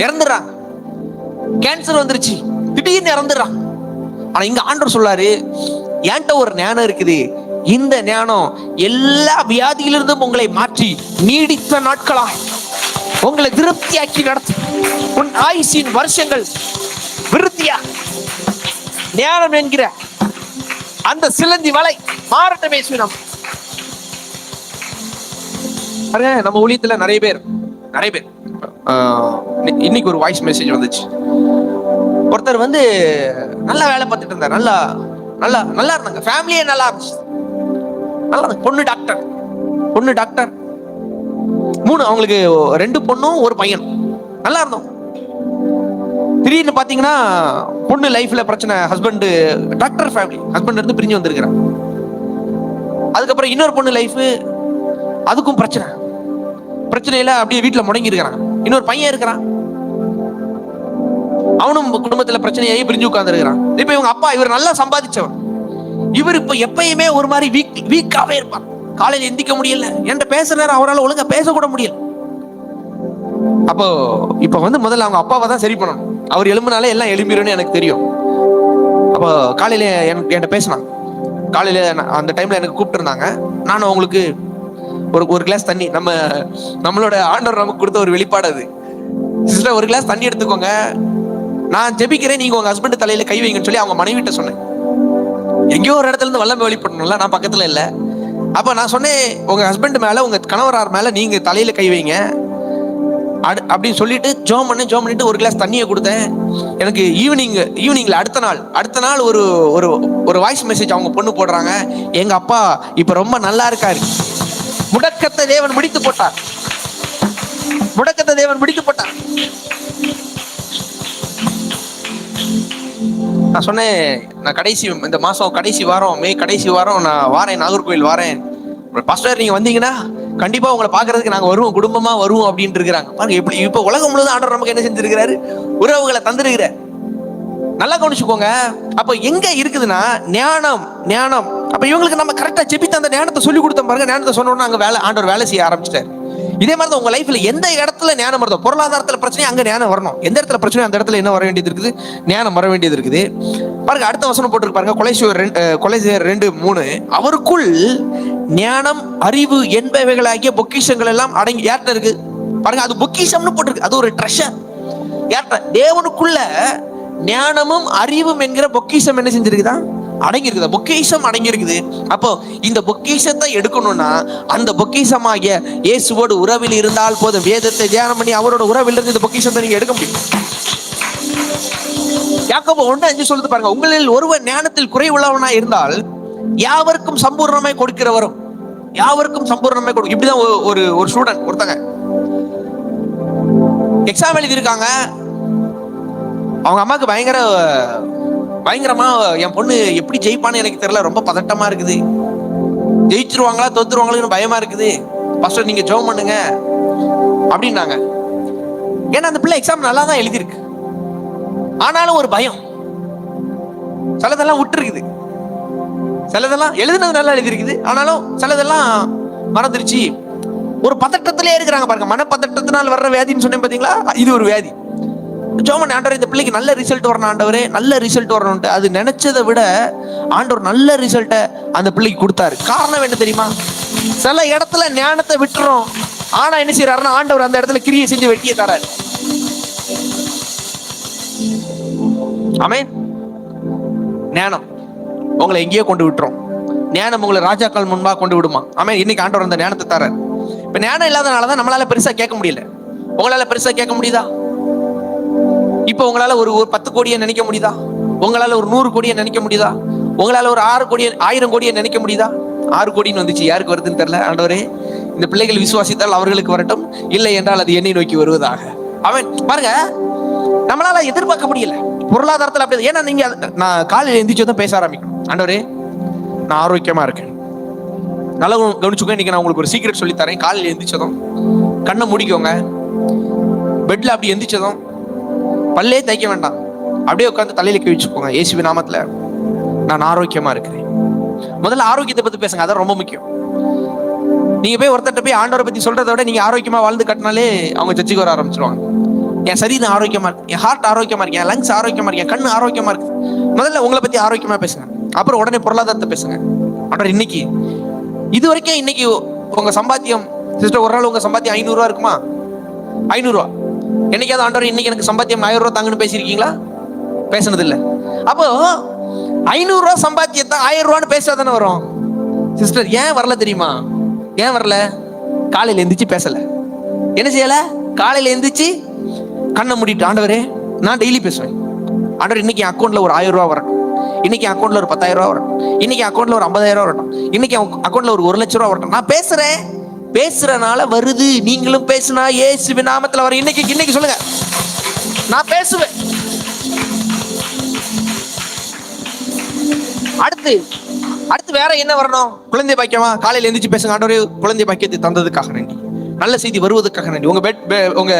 A: இறந்துடுறான். கேன்சர் வந்துருச்சு, திடீர்னு இறந்துடுறான். ஆனா இங்க ஆண்டவர் சொல்லாரு, என்கிட்ட ஒரு ஞானம் இருக்குது, இந்த ஞானம் எல்லா வியாதியிலிருந்தும் உங்களை மாற்றி நீடித்த நாட்களா உங்களை திருப்தியாக்கி நடத்தும், உன் ஆயுசின் வருஷங்கள் விருத்தியா. ஞானம் என்கிற அந்த சிலந்தி வலை மாறட்டமே. நம்ம ஊழியத்துல நிறைய பேர் இன்னைக்கு ஒரு வாய்ஸ் மெசேஜ் வந்துச்சு. ஒருத்தர் வந்து நல்லா வேலை பார்த்துட்டு இருந்தார், நல்லா நல்லா நல்லா இருந்தாங்க, ஃபேமிலியே நல்லா இருந்துச்சு, நல்லா இருந்தாங்க. பொண்ணு டாக்டர் 3, அவங்களுக்கு 2 பொண்ணும் 1 பையன், நல்லா இருந்தோம். திடீர்னு பாத்தீங்கன்னா பொண்ணு லைஃப்ல பிரச்சனை, ஹஸ்பண்ட் டாக்டர் ஃபேமிலி, ஹஸ்பண்ட் இருந்து பிரிஞ்சு வந்திருக்கிறான். அதுக்கப்புறம் இன்னொரு பொண்ணு லைஃப், அதுக்கும் பிரச்சனையில அப்படியே வீட்டுல முடங்கி இருக்கிறான். இன்னொரு பையன் இருக்கிறான், அவனும் குடும்பத்துல பிரச்சனையாகி பிரிஞ்சு உட்கார்ந்து இருக்கிறான். இப்ப இவங்க அப்பா, இவர் நல்லா சம்பாதிச்சவன், இவர் இப்ப எப்பயுமே ஒரு மாதிரி வீக்காவே இருப்பார். காலையில எந்திக்க முடியல, என்கிட்ட பேசுறாரு, அவரால் ஒழுங்கா பேசக்கூட முடியல. அப்போ இப்ப வந்து முதல்ல அவங்க அப்பாவை தான் சரி பண்ணணும். அவர் எலும்புனாலே எல்லாம் எழும்பிடும்னு எனக்கு தெரியும். அப்போ காலையில என்கிட்ட பேசினாங்க. காலையில அந்த டைம்ல எனக்கு கூப்பிட்டு இருந்தாங்க. நானும் அவங்களுக்கு ஒரு கிளாஸ் தண்ணி, நம்மளோட ஆண்டவர் நமக்கு கொடுத்த ஒரு வெளிப்பாடு அது. சிஸ்டர், ஒரு கிளாஸ் தண்ணி எடுத்துக்கோங்க, நான் ஜெபிக்கிறேன், நீங்க உங்க ஹஸ்பண்ட் தலையில கை வைங்கன்னு சொல்லி அவங்க மனைவிட்ட சொன்னேன். எங்கேயோ ஒரு இடத்துல இருந்து வல்லமை வெளிப்படணும்ல, நான் பக்கத்துல இல்ல. அப்ப நான் சொன்னேன், உங்க ஹஸ்பண்ட் மேல, உங்க கணவரார் மேல நீங்க தலையில கை வைங்க அப்படின்னு சொல்லிட்டு ஜோம் பண்ணிட்டு ஒரு கிளாஸ் தண்ணியை கொடுத்தேன். எனக்கு ஈவினிங்ல அடுத்த நாள் ஒரு வாய்ஸ் மெசேஜ் அவங்க பொண்ணு போடுறாங்க, எங்க அப்பா இப்ப ரொம்ப நல்லா இருக்காரு, முடக்கத்தை தேவன் முடித்து போட்டார். நான் சொன்னேன், நான் இந்த மாசம் மே கடைசி வாரம் நான் வாரேன், நாகர்கோவில் வாரேன். பாஸ்டர், நீங்க வந்தீங்கன்னா கண்டிப்பா உங்களை பாக்குறதுக்கு நாங்க வருவோம், குடும்பமா வருவோம் அப்படின்னு இருக்கிறாங்க. பாருங்க எப்படி இப்ப உலகம் முழுவதும் ஆண்டவர் நமக்கு என்ன செஞ்சிருக்கிறாரு, உறவுகளை தந்திருக்கிறார். நல்லா கவனிச்சுக்கோங்க. அப்ப எங்க இருக்குதுன்னா ஞானம். அப்ப இவங்களுக்கு நம்ம கரெக்டா ஜெபித்து அந்த ஞானத்தை சொல்லி கொடுத்தோம் பாருங்க. ஞானத்தை சொன்னோம்னா அங்க ஆண்டவர் வேலை செய்ய ஆரம்பிச்சிட்டாரு. இதே மாதிரி தான் உங்க லைஃப்ல எந்த இடத்துல ஞானம் வருதோ, பொருளாதாரத்துல பிரச்சனை, அங்க ஞானம் வரணும். எந்த இடத்துல பிரச்சனை அந்த இடத்துல என்ன வர வேண்டியது இருக்குது, ஞானம் வர வேண்டியது இருக்குது. பாருங்க, அடுத்த வசனம் போட்டு பாருங்க, கொலைசியர் 2:3, அவருக்குள் ஞானம் அறிவு என்பவைகளாகிய பொக்கிஷங்கள் எல்லாம் அடங்கி. யார்கிட்ட இருக்கு பாருங்க, அது பொக்கிஷம்னு போட்டிருக்கு, அது ஒரு ட்ரெஷர். யார்கிட்ட? தேவனுக்குள்ள ஞானமும் அறிவும் என்கிற பொக்கிஷம் என்ன செஞ்சிருக்குதா, அடங்கி இருக்குது. பொக்கிஷம் அடங்கி இருக்குது. அப்போ இந்த பொக்கிஷத்தை எடுக்கணும்னா அந்த பொக்கிஷமாகிய இயேசுவோடு உறவில் இருந்தால் போதும். வேதத்தை தியானம் பண்ணி அவரோட உறவில் இருந்து இந்த பொக்கிஷத்தை நீங்க எடுக்க முடியும். யாக்கோபு 1:5 சொல்லுது பாருங்க, உங்களில் ஒருவன் ஞானத்தில் குறைவுள்ளவனா இருந்தால் யாவருக்கும் சம்பூர்ணமாய் கொடுக்கிறவரும். யாவருக்கும் சம்பூர்ணமாய் கொடுக்கும். இப்படிதான் ஒரு ஸ்டூடெண்ட் ஒருத்தங்க எக்ஸாம் எழுதியிருக்காங்க. அவங்க அம்மாக்கு பயங்கரமா என் பொண்ணு எப்படி ஜெயிப்பான்னு எனக்கு தெரியல, ரொம்ப பதட்டமா இருக்குது, ஜெயிச்சிருவாங்களா தோத்துருவாங்களா பயமா இருக்குது, ஃபர்ஸ்ட் நீங்க ஜெபம் பண்ணுங்க அப்படின்னாங்க. ஏன்னா அந்த பிள்ளை எக்ஸாம் நல்லா தான் எழுதியிருக்கு, ஆனாலும் ஒரு பயம். சிலதெல்லாம் விட்டுருக்குது, சிலதெல்லாம் எழுதுனது நல்லா எழுதிருக்குது, ஆனாலும் சிலதெல்லாம் மறந்துருச்சு. ஒரு பதட்டத்திலே இருக்கிறாங்க பாருங்க. மனப்பதட்டத்தினால் வர்ற வியாதின்னு சொன்னேன் பாத்தீங்களா, இது ஒரு வியாதி. ஜோமன் ஆண்டவர் இந்த பிள்ளைக்கு நல்ல ரிசல்ட் வரணும் ஆண்டவரே, நல்ல ரிசல்ட் வரணும்ட்டு அது நினைச்சதை விட ஆண்டவர் நல்ல ரிசல்ட்டை அந்த பிள்ளைக்கு கொடுத்தாரு. காரணம் என்ன தெரியுமா? சில இடத்துல ஞானத்தை விட்டுறோம், ஆனா என்ன செய்யறாருன்னா ஆண்டவர் அந்த இடத்துல கிரியை செஞ்சு வெட்டியே தராரு. ஆமென். ஞானம் உங்களை எங்கேயோ கொண்டு விட்டுரும். ஞானம் உங்களை ராஜாக்கள் முன்பாக கொண்டு விடுமா? ஆமென். இன்னைக்கு ஆண்டவர் அந்த ஞானத்தை தராரு. இப்ப ஞானம் இல்லாதனாலதான் நம்மளால பெருசா கேட்க முடியல. உங்களால பெருசா கேட்க முடியுதா? இப்ப உங்களால ஒரு 10 கோடியை நினைக்க முடியுதா? உங்களால ஒரு 100 கோடியை நினைக்க முடியுதா? உங்களால ஒரு 6 கோடியை 1000 கோடியை நினைக்க முடியுதா? 6 கோடின்னு வந்துச்சு, யாருக்கு வருதுன்னு தெரியல. ஆண்டவரே இந்த பிள்ளைகள் விசுவாசித்தால் அவர்களுக்கு வரட்டும், இல்லை என்றால் அது என்னை நோக்கி வருவதாக. அவன் பாருங்க, நம்மளால எதிர்பார்க்க முடியல பொருளாதாரத்தில் அப்படி. ஏன்னா நீங்க நான் காலையில் எந்திரிச்சதும் பேச ஆரம்பிக்கணும், ஆண்டவரே நான் ஆரோக்கியமா இருக்கேன். நல்லா கவனிச்சுக்கோ. இன்னைக்கு நான் உங்களுக்கு ஒரு சீக்ரெட் சொல்லி தரேன். காலையில் எந்திரிச்சதும் கண்ணை முடிக்கோங்க, பெட்ல அப்படி எந்திரிச்சதும் பல்லே தைக்க வேண்டாம், அப்படியே உட்காந்து தலையில கை வச்சுக்கோங்க. இயேசுவின் நாமத்துல நான் ஆரோக்கியமா இருக்கிறேன். முதல்ல ஆரோக்கியத்தை பத்தி பேசுங்க, அதான் ரொம்ப முக்கியம். நீங்க போய் ஒருத்தட்ட போய் ஆண்டவரை பத்தி சொல்றதை விட நீங்க ஆரோக்கியமா வாழ்ந்து கட்டினாலே அவங்க சர்ச்சைக்கு வர ஆரம்பிச்சிருவாங்க. என் சரீரம் ஆரோக்கியமா இருக்கு, என் ஹார்ட் ஆரோக்கியமா இருக்கு, என் லங்ஸ் ஆரோக்கியமா இருக்கு, என் கண்ணு ஆரோக்கியமா இருக்கு. முதல்ல உங்களை பத்தி ஆரோக்கியமா பேசுங்க, அப்புறம் உடனே பொருளாதாரத்தை பேசுங்க. ஆண்டவர் இன்னைக்கு இது வரைக்கும் இன்னைக்கு உங்க சம்பாத்தியம் சிஸ்டர், ஒரு நாள் உங்க சம்பாத்தியம் 500 ரூபா இருக்குமா? 500 ரூபா. என்னைக்காவது ஆண்டவர் இன்னைக்கு எனக்கு சம்பாத்தியம் 1000 ரூபா தாங்கன்னு பேசியிருக்கீங்களா? பேசுனது இல்லை. அப்போ 500 ரூபா சம்பாத்தியத்தை 1000 ரூபான்னு பேசாதானே வரும். சிஸ்டர் ஏன் வரல தெரியுமா? ஏன் வரல? காலையில எந்திரிச்சு பேசல. என்ன செய்யல? காலையில எந்திரிச்சு கண்ணை மூடிட்டு ஆண்டவரே நான் டெய்லி பேசுவேன். ஆண்டவர் இன்னைக்கு என் அக்கௌண்ட்ல ஒரு 1000 ரூபா வரட்டும், இன்னைக்கு என் அக்கௌண்ட்ல ஒரு 10,000 ரூபா வரட்டும், இன்னைக்கு என் அக்கௌண்ட்ல ஒரு 50,000 ரூபா வரட்டும், இன்னைக்கு அக்கௌண்ட்ல ஒரு 1,00,000 ரூபா வரட்டும். நான் பேசுறேன், பேசுறனால வருது. நீங்களும் பேசுனா இயேசுவின் நாமத்துல வர. இன்னைக்கு சொல்லுங்க, நான் பேசுவேன். அடுத்து வேற என்ன வரணும்? குழந்தை பாக்கியமா? காலையில எந்திரிச்சு பேசுங்க, ஆண்டவரே குழந்தை பாக்கியத்தை தந்ததுக்காக நன்றி, நல்ல செய்தி வருவதற்காக நன்றி. உங்க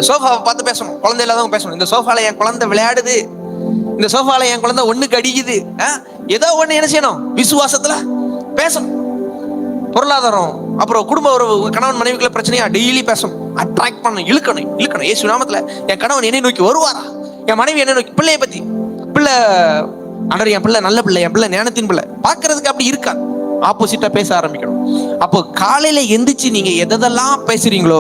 A: சோஃபாவை பார்த்து பேசணும், குழந்தை இல்லாதவங்க பேசணும். இந்த சோஃபால என் குழந்தை விளையாடுது, இந்த சோஃபால என் குழந்தை ஒண்ணுக்கு அடிக்குது, ஏதோ ஒண்ணு என்ன செய்யணும்? விசுவாசத்துல பேசணும். பொருளாதாரம், அப்புறம் குடும்ப உறவு, கணவன் மனைவிக்குள்ள பிரச்சனையா டெய்லி பேசணும், அட்ராக்ட் பண்ணணும், இழுக்கணும். இயேசு நாமத்துல என் கணவன் என்னை நோக்கி வருவாரா, என் மனைவி என்னை நோக்கி. பிள்ளைய பத்தி பிள்ளை ஆண்டவர் என் பிள்ளை நல்ல பிள்ளை, என் பிள்ளை ஞானத்தின் பிள்ளை, பார்க்கறதுக்கு அப்படி இருக்கா? ஆப்போசிட்டா பேச ஆரம்பிக்கணும். அப்போ காலையில எந்திரிச்சு நீங்க எதெல்லாம் பேசுறீங்களோ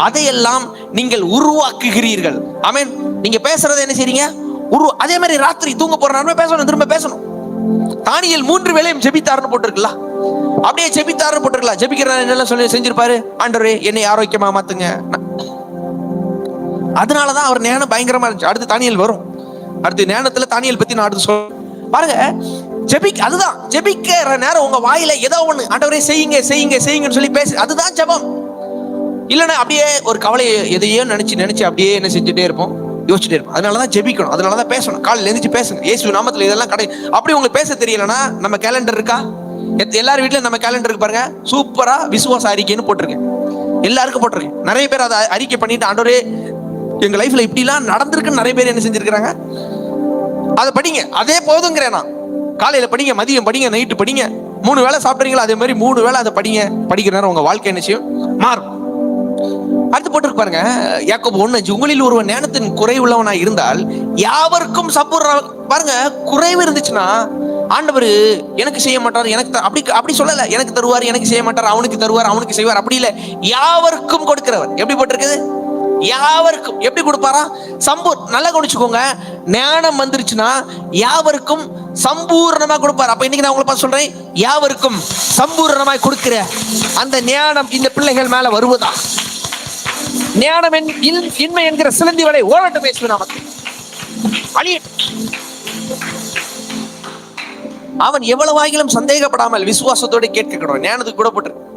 A: அதையெல்லாம் நீங்கள் உருவாக்குகிறீர்கள். ஆமென். நீங்க பேசுறதை என்ன செய்றீங்க? அதே மாதிரி ராத்திரி தூங்க போற நேரமே பேசணும், திரும்ப பேசணும். தானியேல் 3 வேளையும் ஜெபித்தாருன்னு போட்டிருக்கலாம், அப்படியே ஜெபித்தாருன்னு போட்டிருக்கலாம். ஜெபிக்கிற என்னெல்லாம் சொல்லி செஞ்சிருப்பாரு? ஆண்டவரே என்னை ஆரோக்கியமா மாத்துங்க. அதனாலதான் அவர் ஞானம் பயங்கரமா இருந்துச்சு. அடுத்து தானியேல் வரும், அடுத்து ஞானத்துல தானியேல் பத்தி நான் அடுத்து சொல்றேன் பாருங்க. அதுதான் ஜெபிக்கிற நேரம் உங்க வாயில ஏதோ ஒண்ணு ஆண்டவரே செய்யுங்கன்னு சொல்லி பேசு, அதுதான் ஜெபம். இல்லைன்னா அப்படியே ஒரு கவலையை எதையோ நினைச்சு அப்படியே என்ன செஞ்சுட்டே இருப்போம், யோசிச்சுட்டே இருப்போம். அதனாலதான் ஜெபிக்கணும், அதனாலதான் பேசணும். காலையில எழுந்திரிச்சு பேசுங்க, இயேசு நாமத்துல இதெல்லாம் அப்படி உங்களுக்கு பேச தெரியலன்னா நம்ம கேலண்டர் இருக்கா? எல்லாரும் வீட்டுல நம்ம கேலண்டருக்கு பாருங்க, சூப்பரா விசுவாச அறிக்கைன்னு போட்டிருக்கேன், எல்லாருக்கும் போட்டிருக்கேன். நிறைய பேர் அதை அறிக்கை பண்ணிட்டு ஆண்டவரே எங்க லைஃப்ல இப்படி எல்லாம் நடந்திருக்குன்னு நிறைய பேர் என்ன செஞ்சிருக்கிறாங்க. அதை படிங்க, அதே போதுங்கிறேன் நான். காலையில படிங்க, மதியம் படிங்க, நைட்டு படிங்க. 3 வேளை சாப்பிட்றீங்களா அதே மாதிரி 3 வேளை அதை படிங்க. படிக்கிற நேரம் உங்க வாழ்க்கை என்ன செய்யும்? மாறும். அடுத்து போட்டு பாருங்க, யாக்கோபு 1:5, உங்களில் ஒருவன் ஞானத்தின் குறைவுள்ளவனா இருந்தால் யாவருக்கும் சம்பூர்ண. பாருங்க, குறைவு இருந்துச்சுன்னா ஆண்டவர் எனக்கு செய்ய மாட்டார், எனக்கு அப்படி சொல்லல. எனக்கு தருவார், எனக்கு செய்ய மாட்டார், அவனுக்கு தருவார், அவனுக்கு செய்வார், அப்படி இல்லை. யாவருக்கும் கொடுக்கிறவர். எப்படி போட்டிருக்குது? யாவருக்கும். எப்படி கொடுப்பாரா? நல்லா கவனிச்சுக்கோங்க. ஞானம் வந்துருச்சுன்னா யாவருக்கும் சம்பூர்ணமா கொடுப்பார். அப்ப இன்னைக்கு நான் உங்களை பார்த்து சொல்றேன், யாவருக்கும் சம்பூர்ணமாய் கொடுக்கிற அந்த ஞானம் இந்த பிள்ளைகள் மேல வருவதா? ஞானம் இன்மை என்கிற சிலந்தி வலை ஓடட்டும் இயேசுவின் நாமத்தில். அழியட்டும். அவன் எவ்வளவாகிலும் சந்தேகப்படாமல் விசுவாசத்தோடு கேட்க ஞானத்துக்கு கூட போட்டு